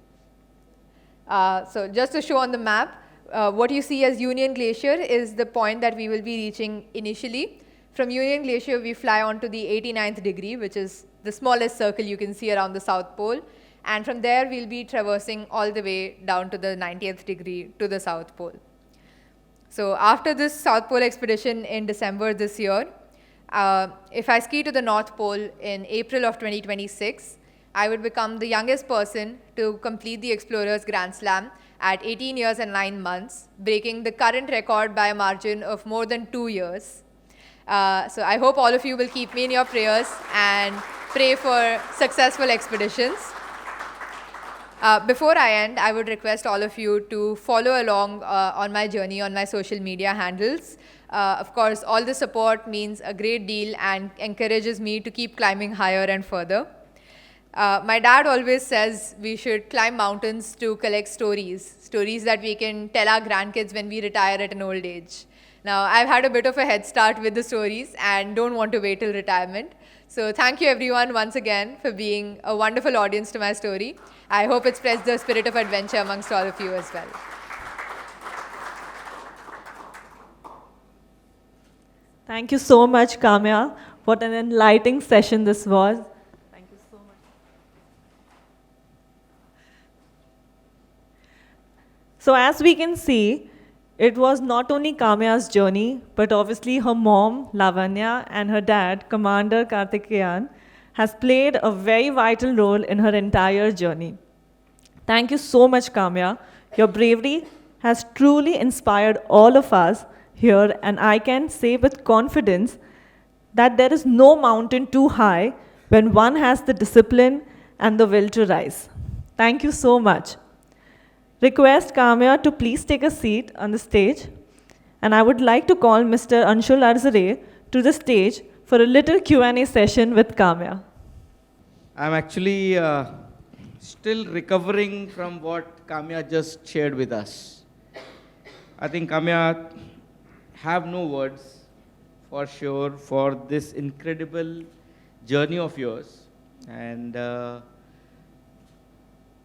So just to show on the map, what you see as Union Glacier is the point that we will be reaching initially. From Union Glacier, we fly on to the 89th degree, which is the smallest circle you can see around the South Pole. And from there, we'll be traversing all the way down to the 90th degree to the South Pole. So after this South Pole expedition in December this year, if I ski to the North Pole in April of 2026, I would become the youngest person to complete the Explorers Grand Slam at 18 years and 9 months, breaking the current record by a margin of more than 2 years. So I hope all of you will keep me in your prayers and pray for successful expeditions. Before I end, I would request all of you to follow along on my journey on my social media handles. Of course, all the support means a great deal and encourages me to keep climbing higher and further. My dad always says we should climb mountains to collect stories that we can tell our grandkids when we retire at an old age. Now, I've had a bit of a head start with the stories and don't want to wait till retirement. So thank you everyone once again for being a wonderful audience to my story. I hope it spreads the spirit of adventure amongst all of you as well. Thank you so much, Kaamya. What an enlightening session this was. Thank you so much. So as we can see, it was not only Kaamya's journey, but obviously her mom, Lavanya, and her dad, Commander Karthikeyan, has played a very vital role in her entire journey. Thank you so much, Kaamya. Your bravery has truly inspired all of us here, and I can say with confidence that there is no mountain too high when one has the discipline and the will to rise. Thank you so much. Request Kaamya to please take a seat on the stage, and I would like to call Mr. Anshul Arzare to the stage for a little Q&A session with Kaamya. I'm actually still recovering from what Kaamya just shared with us. I think Kaamya have no words for sure for this incredible journey of yours, and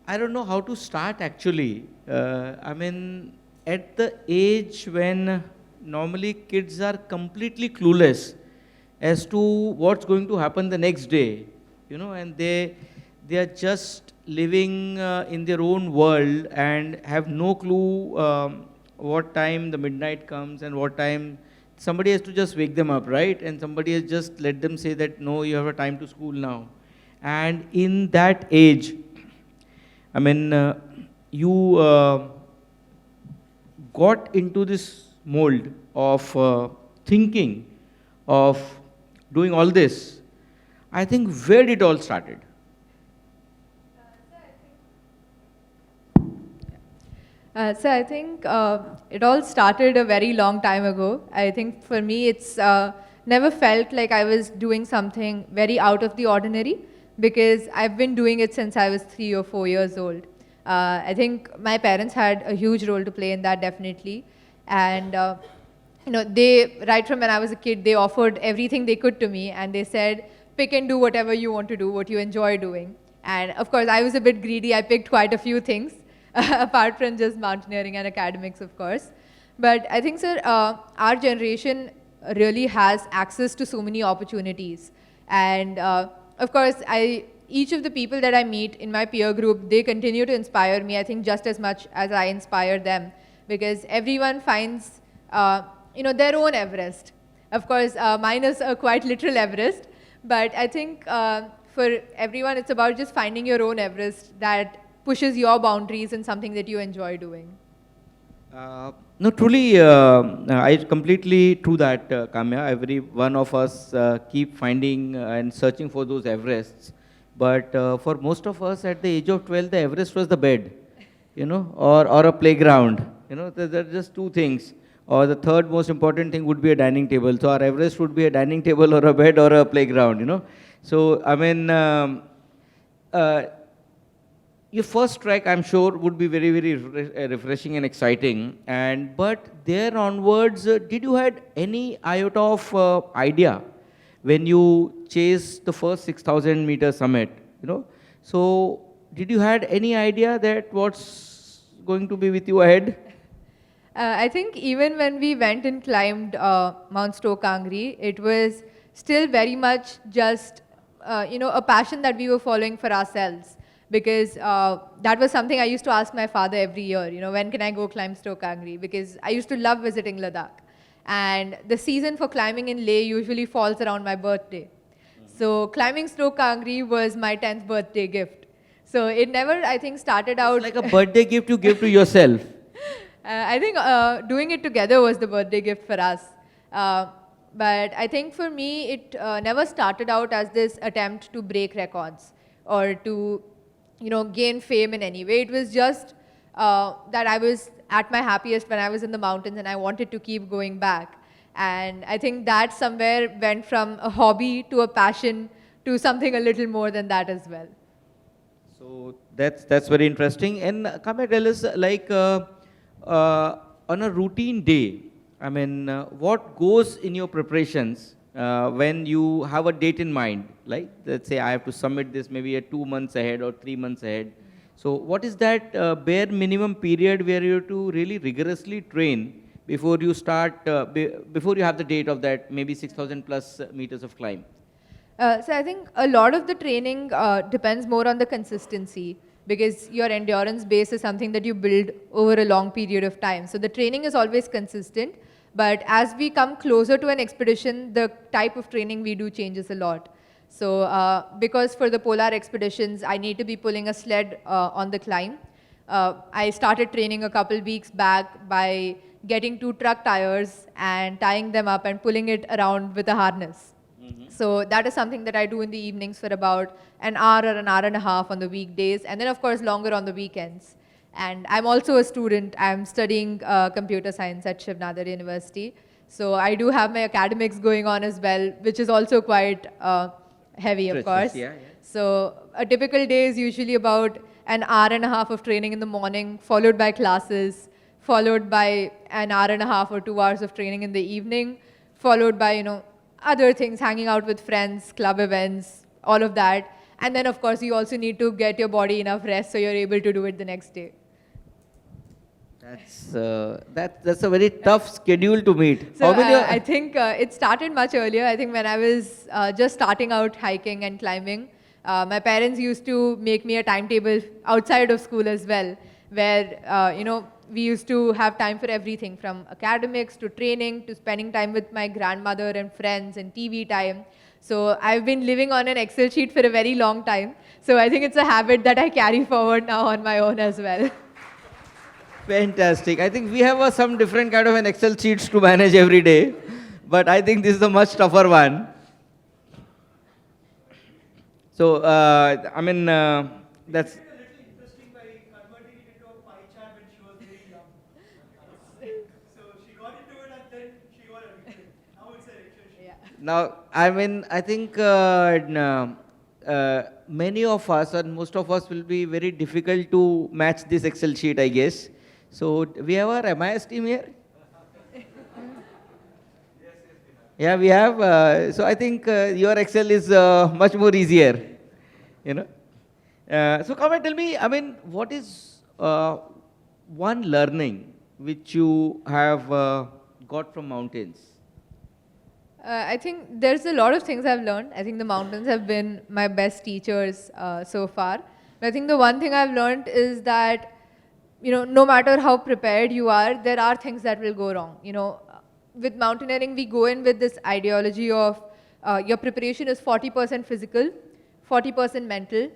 I don't know how to start actually. I mean, at the age when normally kids are completely clueless as to what's going to happen the next day, you know, and they are just living in their own world and have no clue what time the midnight comes and what time somebody has to just wake them up, right? And somebody has just let them say that, no, you have a time to school now. And in that age, I mean, you got into this mold of thinking, of doing all this. I think where it all started? So I think it all started a very long time ago. I think for me, it's never felt like I was doing something very out of the ordinary, because I've been doing it since I was 3 or 4 years old. I think my parents had a huge role to play in that, definitely. And you know, they, right from when I was a kid, they offered everything they could to me, and they said, pick and do whatever you want to do, what you enjoy doing. And of course, I was a bit greedy. I picked quite a few things, apart from just mountaineering and academics, of course. But I think, sir, our generation really has access to so many opportunities. And of course, each of the people that I meet in my peer group, they continue to inspire me, I think, just as much as I inspire them, because everyone finds you know, their own Everest. Of course, mine is a quite literal Everest, but I think for everyone, it's about just finding your own Everest that pushes your boundaries and something that you enjoy doing. No, truly, I completely true that, Kaamya. Every one of us keep finding and searching for those Everests. But for most of us at the age of 12, the Everest was the bed, you know, or a playground. You know, there are just two things. Or the third most important thing would be a dining table. So our Everest would be a dining table or a bed or a playground, you know. So, I mean, your first trek, I'm sure, would be very, very refreshing and exciting. And but there onwards, did you had any iota of idea when you chased the first 6,000-meter summit? So did you had any idea that what's going to be with you ahead? I think even when we went and climbed Mount Stokangri, it was still very much just a passion that we were following for ourselves, because that was something I used to ask my father every year. When can I go climb Stokangri? Because I used to love visiting Ladakh, and the season for climbing in Leh usually falls around my birthday. So climbing Stokangri was my 10th birthday gift. So it never, I think, started out It's like a birthday gift you give to yourself. I think doing it together was the birthday gift for us. But I think for me, it never started out as this attempt to break records or to, gain fame in any way. It was just that I was at my happiest when I was in the mountains, and I wanted to keep going back. And I think that somewhere went from a hobby to a passion to something a little more than that as well. So that's very interesting. And Kaamya, tell us, like on a routine day, I mean, what goes in your preparations when you have a date in mind? Like, let's say I have to submit this maybe 2 months ahead or 3 months ahead. So what is that bare minimum period where you have to really rigorously train before you start, before you have the date of that maybe 6,000 plus meters of climb? So I think a lot of the training depends more on the consistency, because your endurance base is something that you build over a long period of time. So the training is always consistent, but as we come closer to an expedition, the type of training we do changes a lot. So because for the polar expeditions, I need to be pulling a sled on the climb. I started training a couple weeks back by getting 2 truck tires and tying them up and pulling it around with a harness. So that is something that I do in the evenings for about an hour or an hour and a half on the weekdays, and then of course longer on the weekends. And I'm also a student. I'm studying computer science at Shiv Nadar University. So I do have my academics going on as well, which is also quite heavy, of course. Yeah. So a typical day is usually about an hour and a half of training in the morning, followed by classes, followed by an hour and a half or 2 hours of training in the evening, followed by, other things, hanging out with friends, club events, all of that. And then, of course, you also need to get your body enough rest so you're able to do it the next day. That's a very tough schedule to meet. So I think it started much earlier. I think when I was just starting out hiking and climbing, my parents used to make me a timetable outside of school as well, where, we used to have time for everything, from academics to training to spending time with my grandmother and friends and TV time. So I've been living on an Excel sheet for a very long time. So I think it's a habit that I carry forward now on my own as well. Fantastic. I think we have some different kind of an Excel sheets to manage every day, but I think this is a much tougher one. So, I mean, that's... Now, I mean, I think many of us, and most of us, will be very difficult to match this Excel sheet, I guess. So, we have our MIS team here? Yeah, we have. So, I think your Excel is much more easier, So, come and tell me, I mean, what is one learning which you have got from mountains? I think there's a lot of things I've learned. I think the mountains have been my best teachers so far. But I think the one thing I've learned is that, no matter how prepared you are, there are things that will go wrong. With mountaineering, we go in with this ideology of your preparation is 40% physical, 40% mental,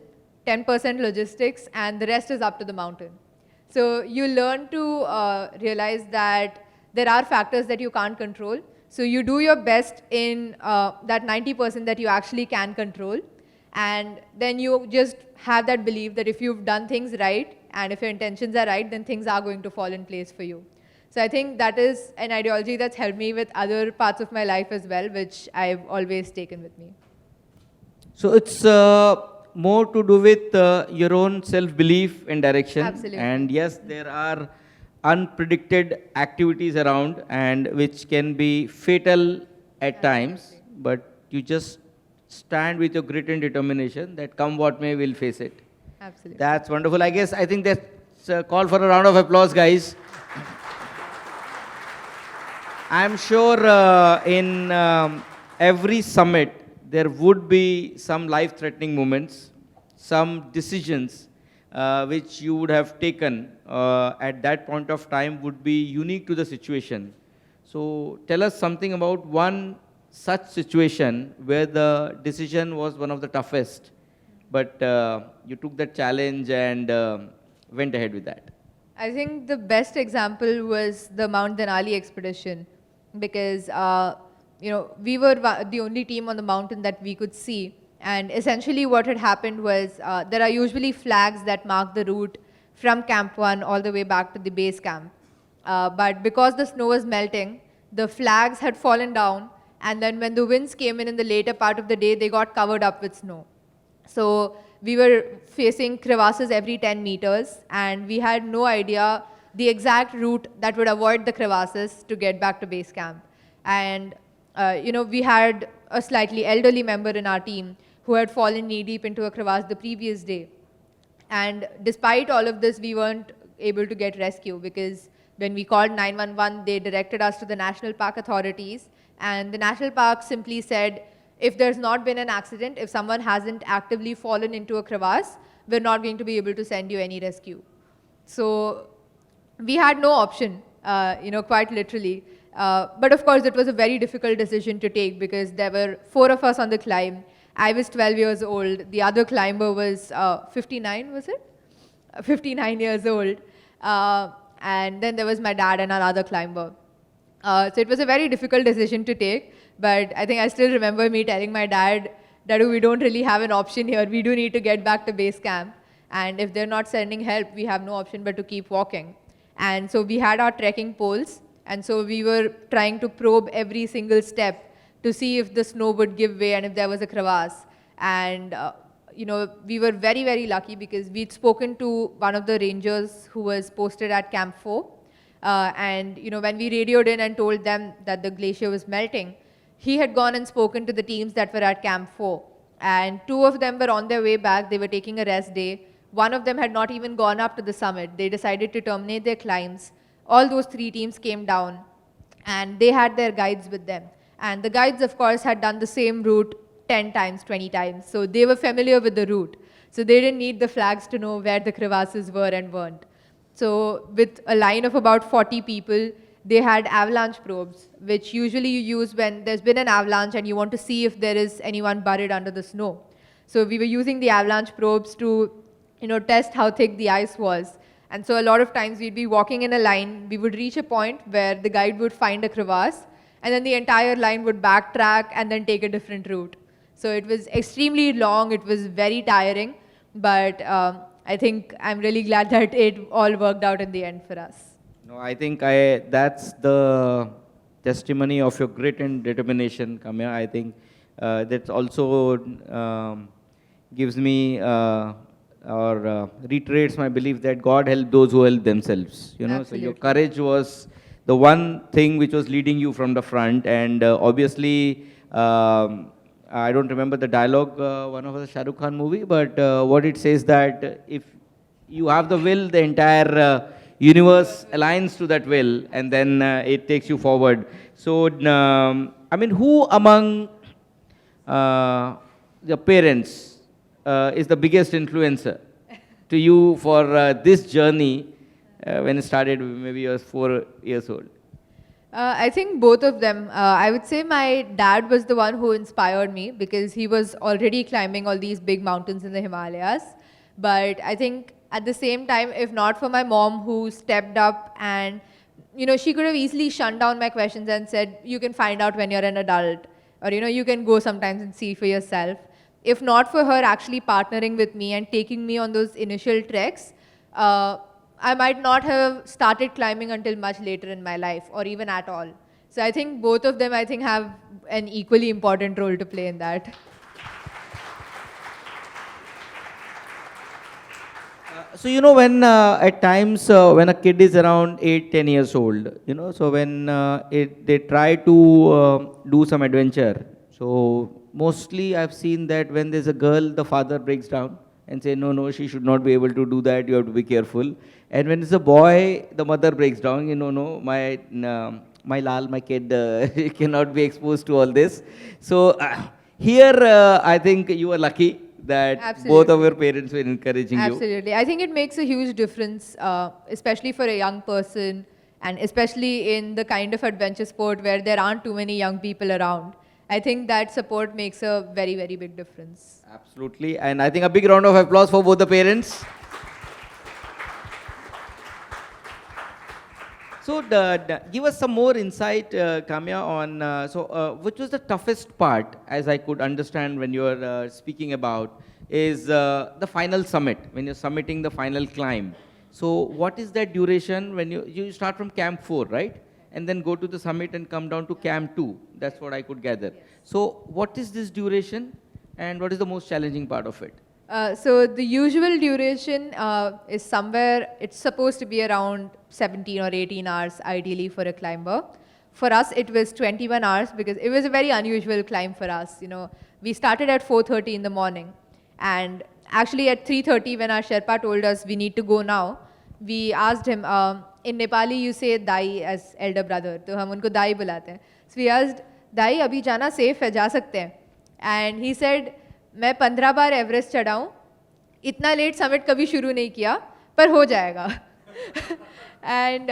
10% logistics, and the rest is up to the mountain. So you learn to realize that there are factors that you can't control. So you do your best in that 90% that you actually can control. And then you just have that belief that if you've done things right and if your intentions are right, then things are going to fall in place for you. So I think that is an ideology that's helped me with other parts of my life as well, which I've always taken with me. So it's more to do with your own self-belief and direction. Absolutely. And yes, there are unpredicted activities around and which can be fatal at times, but you just stand with your grit and determination that come what may, we'll face it. Absolutely. That's wonderful. I think that's a call for a round of applause, guys. I'm sure in every summit, there would be some life-threatening moments, some decisions which you would have taken at that point of time would be unique to the situation. So tell us something about one such situation where the decision was one of the toughest, but you took that challenge and went ahead with that. I think the best example was the Mount Denali expedition because we were the only team on the mountain that we could see. And essentially what had happened was there are usually flags that mark the route from Camp 1 all the way back to the base camp. But because the snow was melting, the flags had fallen down, and then when the winds came in the later part of the day, they got covered up with snow. So we were facing crevasses every 10 meters, and we had no idea the exact route that would avoid the crevasses to get back to base camp. And we had a slightly elderly member in our team who had fallen knee-deep into a crevasse the previous day. And despite all of this, we weren't able to get rescue because when we called 911, they directed us to the National Park authorities, and the National Park simply said, if there's not been an accident, if someone hasn't actively fallen into a crevasse, we're not going to be able to send you any rescue. So we had no option, quite literally. But of course, it was a very difficult decision to take because there were 4 of us on the climb. I was 12 years old. The other climber was 59, was it? 59 years old. And then there was my dad and our other climber. So it was a very difficult decision to take. But I think I still remember me telling my dad, Dadu, we don't really have an option here. We do need to get back to base camp. And if they're not sending help, we have no option but to keep walking. And so we had our trekking poles. And so we were trying to probe every single step to see if the snow would give way and if there was a crevasse. And, we were very, very lucky because we'd spoken to one of the rangers who was posted at Camp 4. And, when we radioed in and told them that the glacier was melting, he had gone and spoken to the teams that were at Camp 4. And 2 of them were on their way back. They were taking a rest day. One of them had not even gone up to the summit. They decided to terminate their climbs. All those 3 teams came down, and they had their guides with them. And the guides, of course, had done the same route 10 times, 20 times. So they were familiar with the route. So they didn't need the flags to know where the crevasses were and weren't. So with a line of about 40 people, they had avalanche probes, which usually you use when there's been an avalanche and you want to see if there is anyone buried under the snow. So we were using the avalanche probes to, test how thick the ice was. And so a lot of times we'd be walking in a line, we would reach a point where the guide would find a crevasse, and then the entire line would backtrack and then take a different route. So it was extremely long, it was very tiring, but I think I'm really glad that it all worked out in the end for us. No, I think that's the testimony of your grit and determination, Kaamya. I think that also gives me or reiterates my belief that God helped those who help themselves. Absolutely. So your courage was the one thing which was leading you from the front, and obviously, I don't remember the dialogue, one of the Shah Rukh Khan movie, but what it says that if you have the will, the entire universe aligns to that will, and then it takes you forward. So, who among the parents is the biggest influencer to you for this journey when it started, maybe you were 4 years old? I think both of them. I would say my dad was the one who inspired me because he was already climbing all these big mountains in the Himalayas. But I think at the same time, if not for my mom who stepped up and, she could have easily shut down my questions and said, you can find out when you're an adult, or, you can go sometimes and see for yourself. If not for her actually partnering with me and taking me on those initial treks, I might not have started climbing until much later in my life, or even at all. So I think both of them, have an equally important role to play in that. So when at times when a kid is around 8, 10 years old, so when they try to do some adventure, so mostly I've seen that when there's a girl, the father breaks down and say, no, no, she should not be able to do that. You have to be careful. And when it's a boy, the mother breaks down. No, my lal, my kid cannot be exposed to all this. So here, I think you are lucky that both of Absolutely. your parents were encouraging you. Absolutely. I think it makes a huge difference, especially for a young person and especially in the kind of adventure sport where there aren't too many young people around. I think that support makes a very, very big difference. Absolutely. And I think a big round of applause for both the parents. So give us some more insight, Kaamya, on which was the toughest part, as I could understand when you were speaking about, is the final summit, when you're summiting the final climb. So what is that duration when you start from Camp 4, right? And then go to the summit and come down to Camp 2. That's what I could gather. Yes. So what is this duration and what is the most challenging part of it? So the usual duration is somewhere, it's supposed to be around 17 or 18 hours ideally for a climber. For us, it was 21 hours because it was a very unusual climb for us. We started at 4:30 in the morning, and actually at 3:30 when our Sherpa told us we need to go now, we asked him, in Nepali you say Dai as elder brother, तो हम उनको दाई बुलाते हैं. So we asked, दाई अभी जाना safe है, जा सकते हैं? And he said, मैं 15 बार एवरेस्ट चढ़ाऊँ, इतना लेट समिट कभी शुरू नहीं किया, पर हो जाएगा. And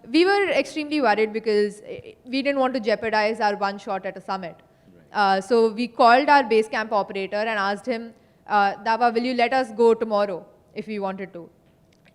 we were extremely worried because we didn't want to jeopardize our one shot at a summit. So we called our base camp operator and asked him, Dava, will you let us go tomorrow if we wanted to?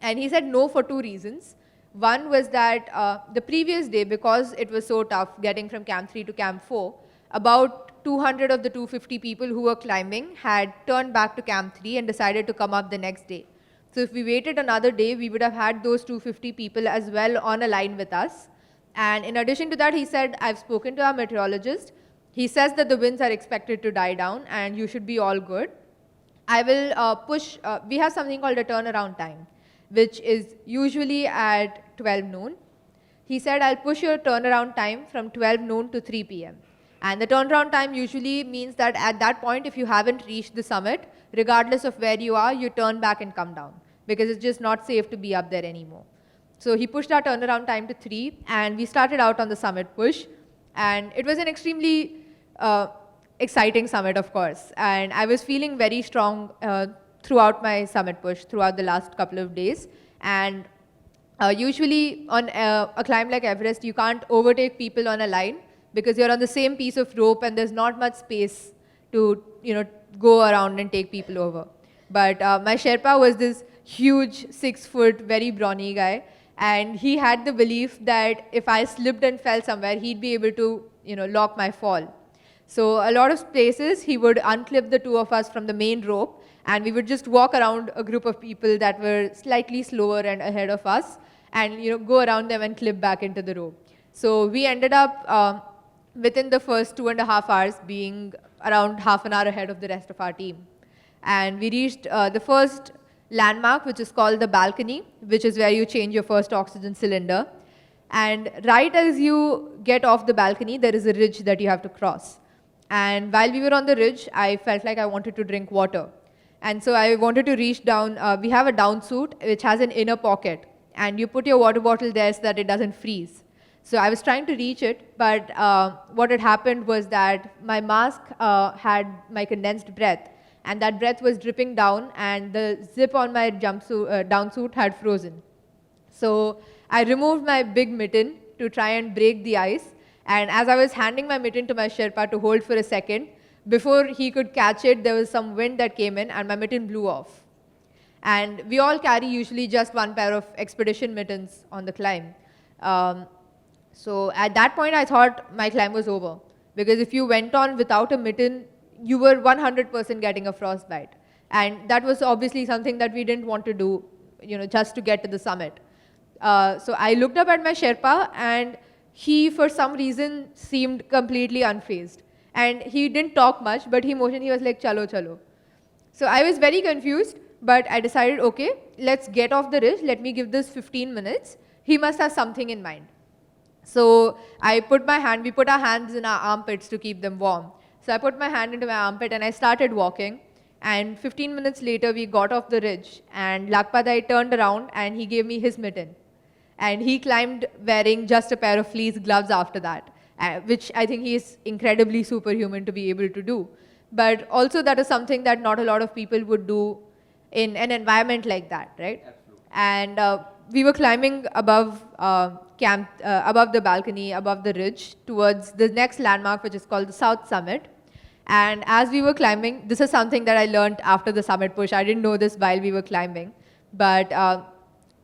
And he said no for two reasons. One was that the previous day, because it was so tough getting from Camp 3 to Camp 4, about 200 of the 250 people who were climbing had turned back to Camp 3 and decided to come up the next day. So if we waited another day, we would have had those 250 people as well on a line with us. And in addition to that, he said, I've spoken to our meteorologist. He says that the winds are expected to die down and you should be all good. I will push, we have something called a turnaround time, which is usually at 12 noon. He said, I'll push your turnaround time from 12 noon to 3 p.m. And the turnaround time usually means that at that point, if you haven't reached the summit, regardless of where you are, you turn back and come down because it's just not safe to be up there anymore. So he pushed our turnaround time to 3 and we started out on the summit push. And it was an extremely exciting summit, of course. And I was feeling very strong throughout my summit push, throughout the last couple of days. And usually on a climb like Everest, you can't overtake people on a line because you're on the same piece of rope and there's not much space to go around and take people over. But my Sherpa was this huge 6-foot, very brawny guy. And he had the belief that if I slipped and fell somewhere, he'd be able to lock my fall. So a lot of places, he would unclip the two of us from the main rope and we would just walk around a group of people that were slightly slower and ahead of us and go around them and clip back into the rope. So we ended up within the first 2.5 hours being around half an hour ahead of the rest of our team. And we reached the first landmark, which is called the balcony, which is where you change your first oxygen cylinder. And right as you get off the balcony, there is a ridge that you have to cross. And while we were on the ridge, I felt like I wanted to drink water. And so I wanted to reach down. We have a down suit, which has an inner pocket. And you put your water bottle there so that it doesn't freeze. So I was trying to reach it, but what had happened was that my mask had my condensed breath, and that breath was dripping down, and the zip on my down suit had frozen. So I removed my big mitten to try and break the ice, and as I was handing my mitten to my Sherpa to hold for a second, before he could catch it, there was some wind that came in, and my mitten blew off. And we all carry usually just one pair of expedition mittens on the climb. So at that point, I thought my climb was over. Because if you went on without a mitten, you were 100% getting a frostbite. And that was obviously something that we didn't want to do, just to get to the summit. So I looked up at my Sherpa, and he, for some reason, seemed completely unfazed. And he didn't talk much, but he motioned, he was like, chalo, chalo. So I was very confused, But I decided, okay, let's get off the ridge. Let me give this 15 minutes. He must have something in mind. So we put our hands in our armpits to keep them warm. So I put my hand into my armpit and I started walking. And 15 minutes later, we got off the ridge. And Lakpadai turned around and he gave me his mitten. And he climbed wearing just a pair of fleece gloves after that, which I think he is incredibly superhuman to be able to do. But also that is something that not a lot of people would do in an environment like that, right? Absolutely. And we were climbing above above the balcony, above the ridge, towards the next landmark, which is called the South Summit. And as we were climbing, this is something that I learned after the summit push. I didn't know this while we were climbing. But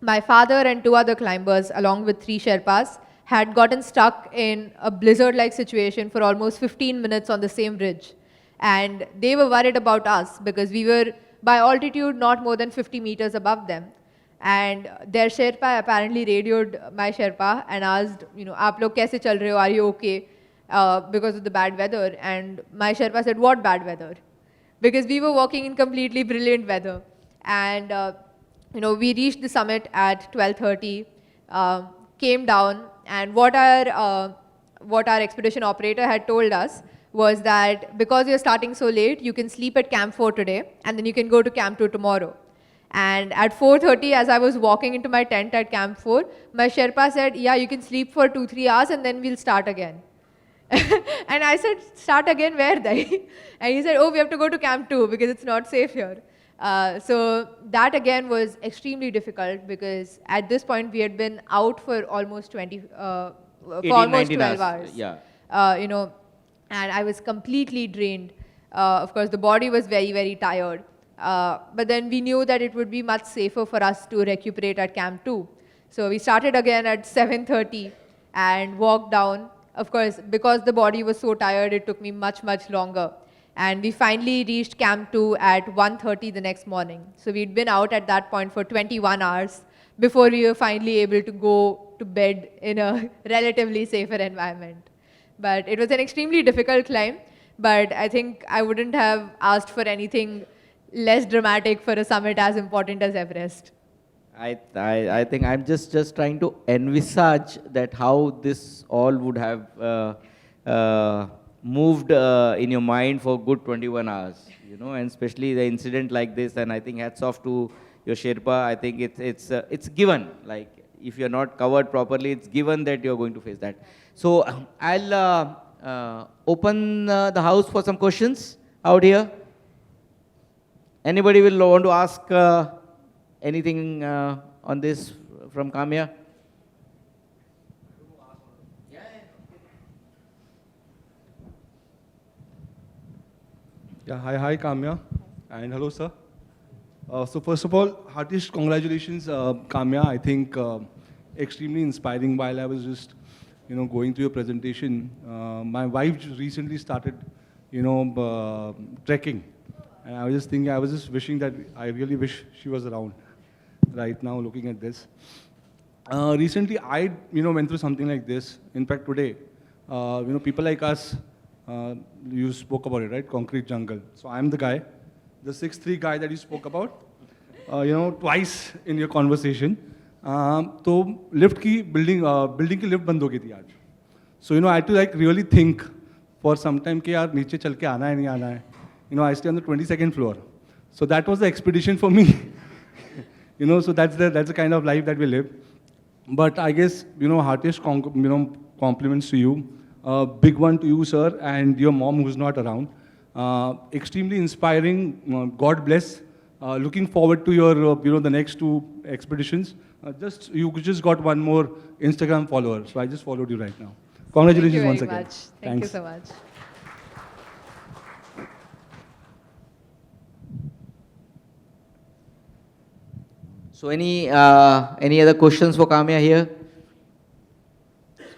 my father and 2 other climbers, along with 3 Sherpas, had gotten stuck in a blizzard-like situation for almost 15 minutes on the same ridge. And they were worried about us because we were, by altitude, not more than 50 meters above them. And their Sherpa apparently radioed my Sherpa and asked, "Aap log kaise chal rahe ho? Are you okay?" Because of the bad weather. And my Sherpa said, "What bad weather?" Because we were walking in completely brilliant weather. And we reached the summit at 12:30, came down, and what our expedition operator had told us was that because you're starting so late, you can sleep at Camp 4 today, and then you can go to Camp 2 tomorrow. And at 4:30, as I was walking into my tent at Camp 4, my Sherpa said, "Yeah, you can sleep for 2-3 hours, and then we'll start again." And I said, "Start again where, Dai?" And he said, "Oh, we have to go to Camp 2 because it's not safe here." So that again was extremely difficult because at this point we had been out for almost 18-19 12 hours. Yeah. And I was completely drained. Of course, the body was very, very tired. But then we knew that it would be much safer for us to recuperate at Camp 2. So we started again at 7:30 and walked down. Of course, because the body was so tired, it took me much, much longer. And we finally reached Camp 2 at 1:30 the next morning. So we'd been out at that point for 21 hours before we were finally able to go to bed in a relatively safer environment. But it was an extremely difficult climb, but I think I wouldn't have asked for anything less dramatic for a summit as important as Everest. I think I'm just trying to envisage that how this all would have moved in your mind for good 21 hours, and especially the incident like this. And I think hats off to your Sherpa. I think it's given. Like if you're not covered properly, it's given that you're going to face that. So I'll open the house for some questions out here. Anybody will want to ask anything on this from Kaamya? Yeah, hi Kaamya, and hello sir. So first of all, heartiest congratulations, Kaamya. I think extremely inspiring. While I was just, going through your presentation, my wife just recently started, trekking, and I was just thinking, I was just wishing that I really wish she was around right now, looking at this. Recently, I, went through something like this. In fact, today, people like us. You spoke about it, right? Concrete jungle. So I'm the guy, the 6'3" guy that you spoke about, twice in your conversation. तो lift की building की lift बंद हो गई थी आज. So I had to really think for some time कि यार नीचे चल के आना है नहीं आना है. I stay on the 22nd floor. So that was the expedition for me. So that's the kind of life that we live. But I guess heartiest compliments to you. Big one to you, sir, and your mom who's not around. Extremely inspiring. God bless. Looking forward to your, the next 2 expeditions. You just got one more Instagram follower, so I just followed you right now. Congratulations once again. Thank you very much. Thank you so much. So any other questions for Kaamya here?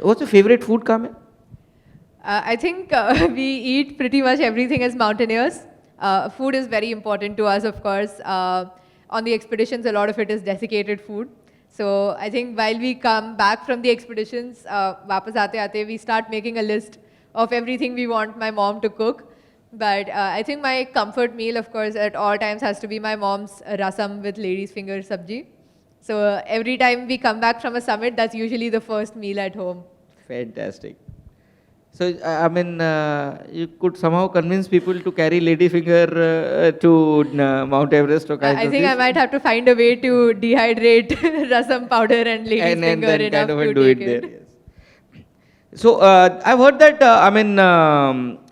What's your favorite food, Kaamya? I think we eat pretty much everything as mountaineers. Food is very important to us, of course. On the expeditions, a lot of it is desiccated food. So I think while we come back from the expeditions, वापस आते आते we start making a list of everything we want my mom to cook. But I think my comfort meal, of course, at all times has to be my mom's rasam with lady's finger sabji. So every time we come back from a summit, that's usually the first meal at home. Fantastic. So, you could somehow convince people to carry ladyfinger to Mount Everest or kinds I of think I this, might have to find a way to dehydrate rasam powder and lady's and finger then enough kind of to do take it there. Yes. So, I've heard that,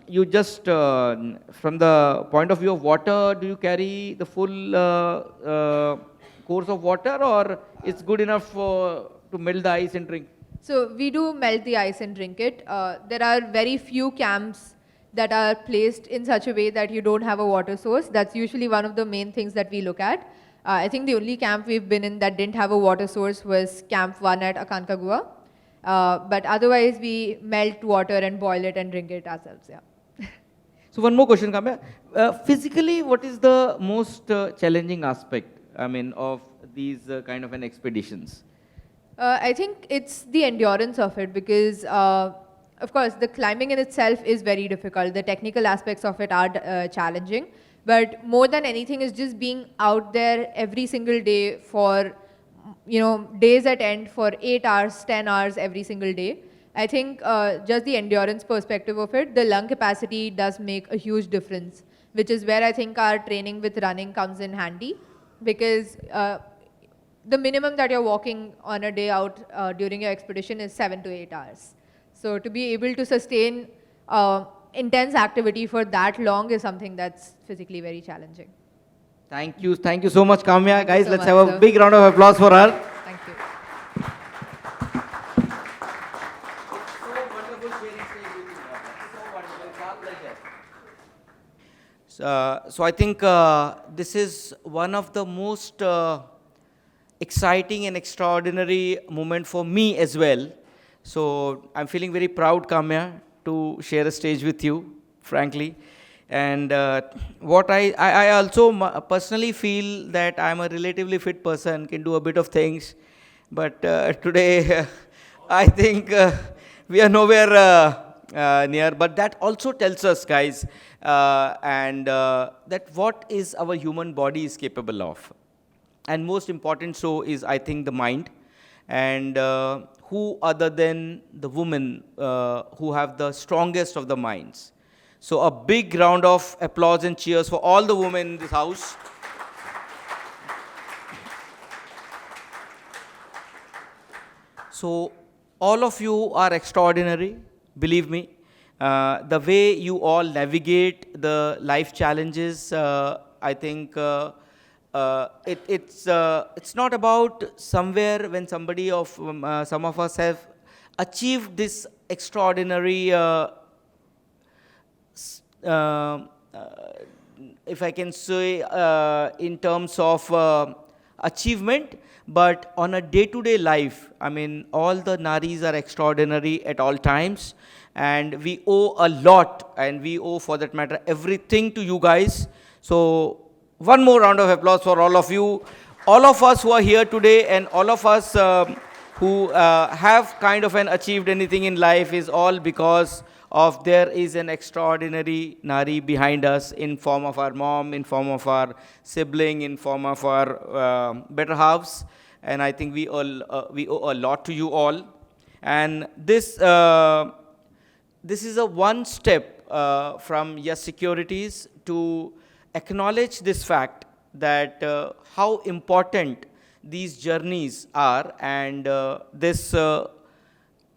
you just, from the point of view of water, do you carry the full course of water, or it's good enough to melt the ice and drink? So we do melt the ice and drink it. There are very few camps that are placed in such a way that you don't have a water source. That's usually one of the main things that we look at. I think the only camp we've been in that didn't have a water source was Camp 1 at Aconcagua. But otherwise, we melt water and boil it and drink it ourselves. Yeah. So one more question, Kamya. Physically, what is the most challenging aspect, of these kind of an expeditions? I think it's the endurance of it because, of course, the climbing in itself is very difficult. The technical aspects of it are challenging. But more than anything is just being out there every single day for, days at end for 8 hours, 10 hours every single day. I think just the endurance perspective of it, the lung capacity does make a huge difference, which is where I think our training with running comes in handy because the minimum that you're walking on a day out during your expedition is 7 to 8 hours. So to be able to sustain intense activity for that long is something that's physically very challenging. Thank you so much, Kamya. Thank you Guys, so let's much, have a sir. big round of applause for her. Thank you. So I think this is one of the most exciting and extraordinary moment for me as well. So I'm feeling very proud, Kaamya, to share a stage with you, frankly. And what I also personally feel that I'm a relatively fit person, can do a bit of things. But today, I think we are nowhere near. But that also tells us, guys, that what is our human body is capable of. And most important so is, I think, the mind. And who other than the women who have the strongest of the minds. So a big round of applause and cheers for all the women in this house. So all of you are extraordinary, believe me. The way you all navigate the life challenges, I think it's not about somewhere when somebody of some of us have achieved this extraordinary, if I can say, in terms of achievement, but on a day-to-day life, all the Naris are extraordinary at all times, and we owe a lot, and we owe, for that matter, everything to you guys. So one more round of applause for all of you, all of us who are here today, and all of us who have kind of achieved anything in life is all because of there is an extraordinary Nari behind us in form of our mom, in form of our sibling, in form of our better halves. And I think we owe a lot to you all. And this is a one step from YES Securities to acknowledge this fact that how important these journeys are, and this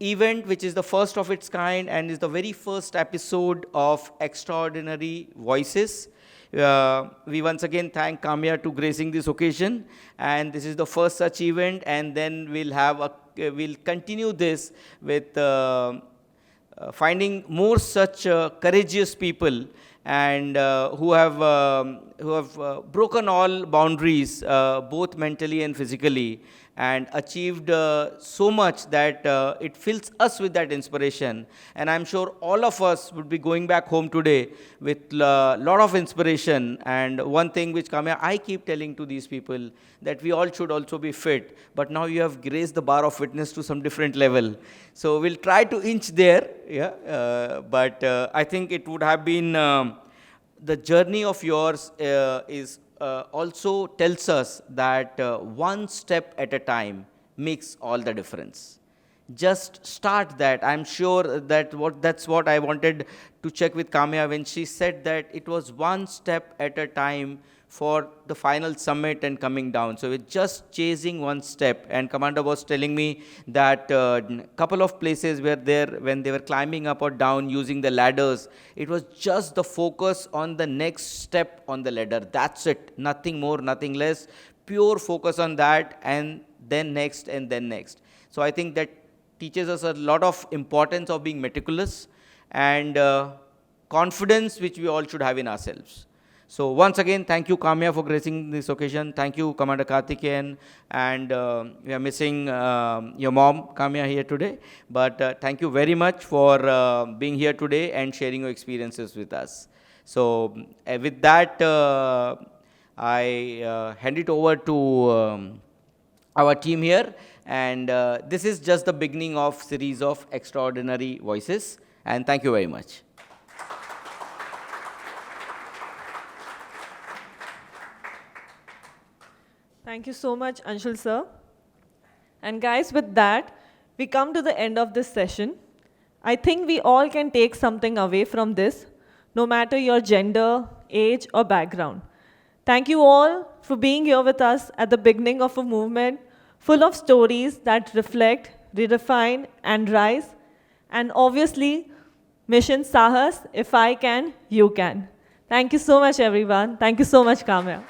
event, which is the first of its kind and is the very first episode of Extraordinary Voices. We once again thank Kaamya to gracing this occasion, and this is the first such event, and then we'll continue this with finding more such courageous people and who have broken all boundaries, both mentally and physically, and achieved so much that it fills us with that inspiration. And I'm sure all of us would be going back home today with a lot of inspiration. And one thing which Kaamya, I keep telling to these people, that we all should also be fit, but now you have raised the bar of fitness to some different level. So we'll try to inch there, yeah. But I think it would have been the journey of yours is also tells us that one step at a time makes all the difference. Just start that. I'm sure that that's what I wanted to check with Kaamya when she said that it was one step at a time for the final summit and coming down. So it's just chasing one step. And Commander was telling me that couple of places were there when they were climbing up or down using the ladders. It was just the focus on the next step on the ladder. That's it. Nothing more, nothing less. Pure focus on that, and then next, and then next. So I think that teaches us a lot of importance of being meticulous and confidence which we all should have in ourselves. So once again, thank you, Kaamya, for gracing this occasion. Thank you, Commander Karthikeyan, and we are missing your mom, Kaamya, here today. But thank you very much for being here today and sharing your experiences with us. So with that, I hand it over to our team here. And this is just the beginning of series of Extraordinary Voices. And thank you very much. Thank you so much, Anshul sir. And guys, with that, we come to the end of this session. I think we all can take something away from this, no matter your gender, age, or background. Thank you all for being here with us at the beginning of a movement full of stories that reflect, redefine, and rise. And obviously, Mission Sahas, if I can, you can. Thank you so much, everyone. Thank you so much, Kaamya.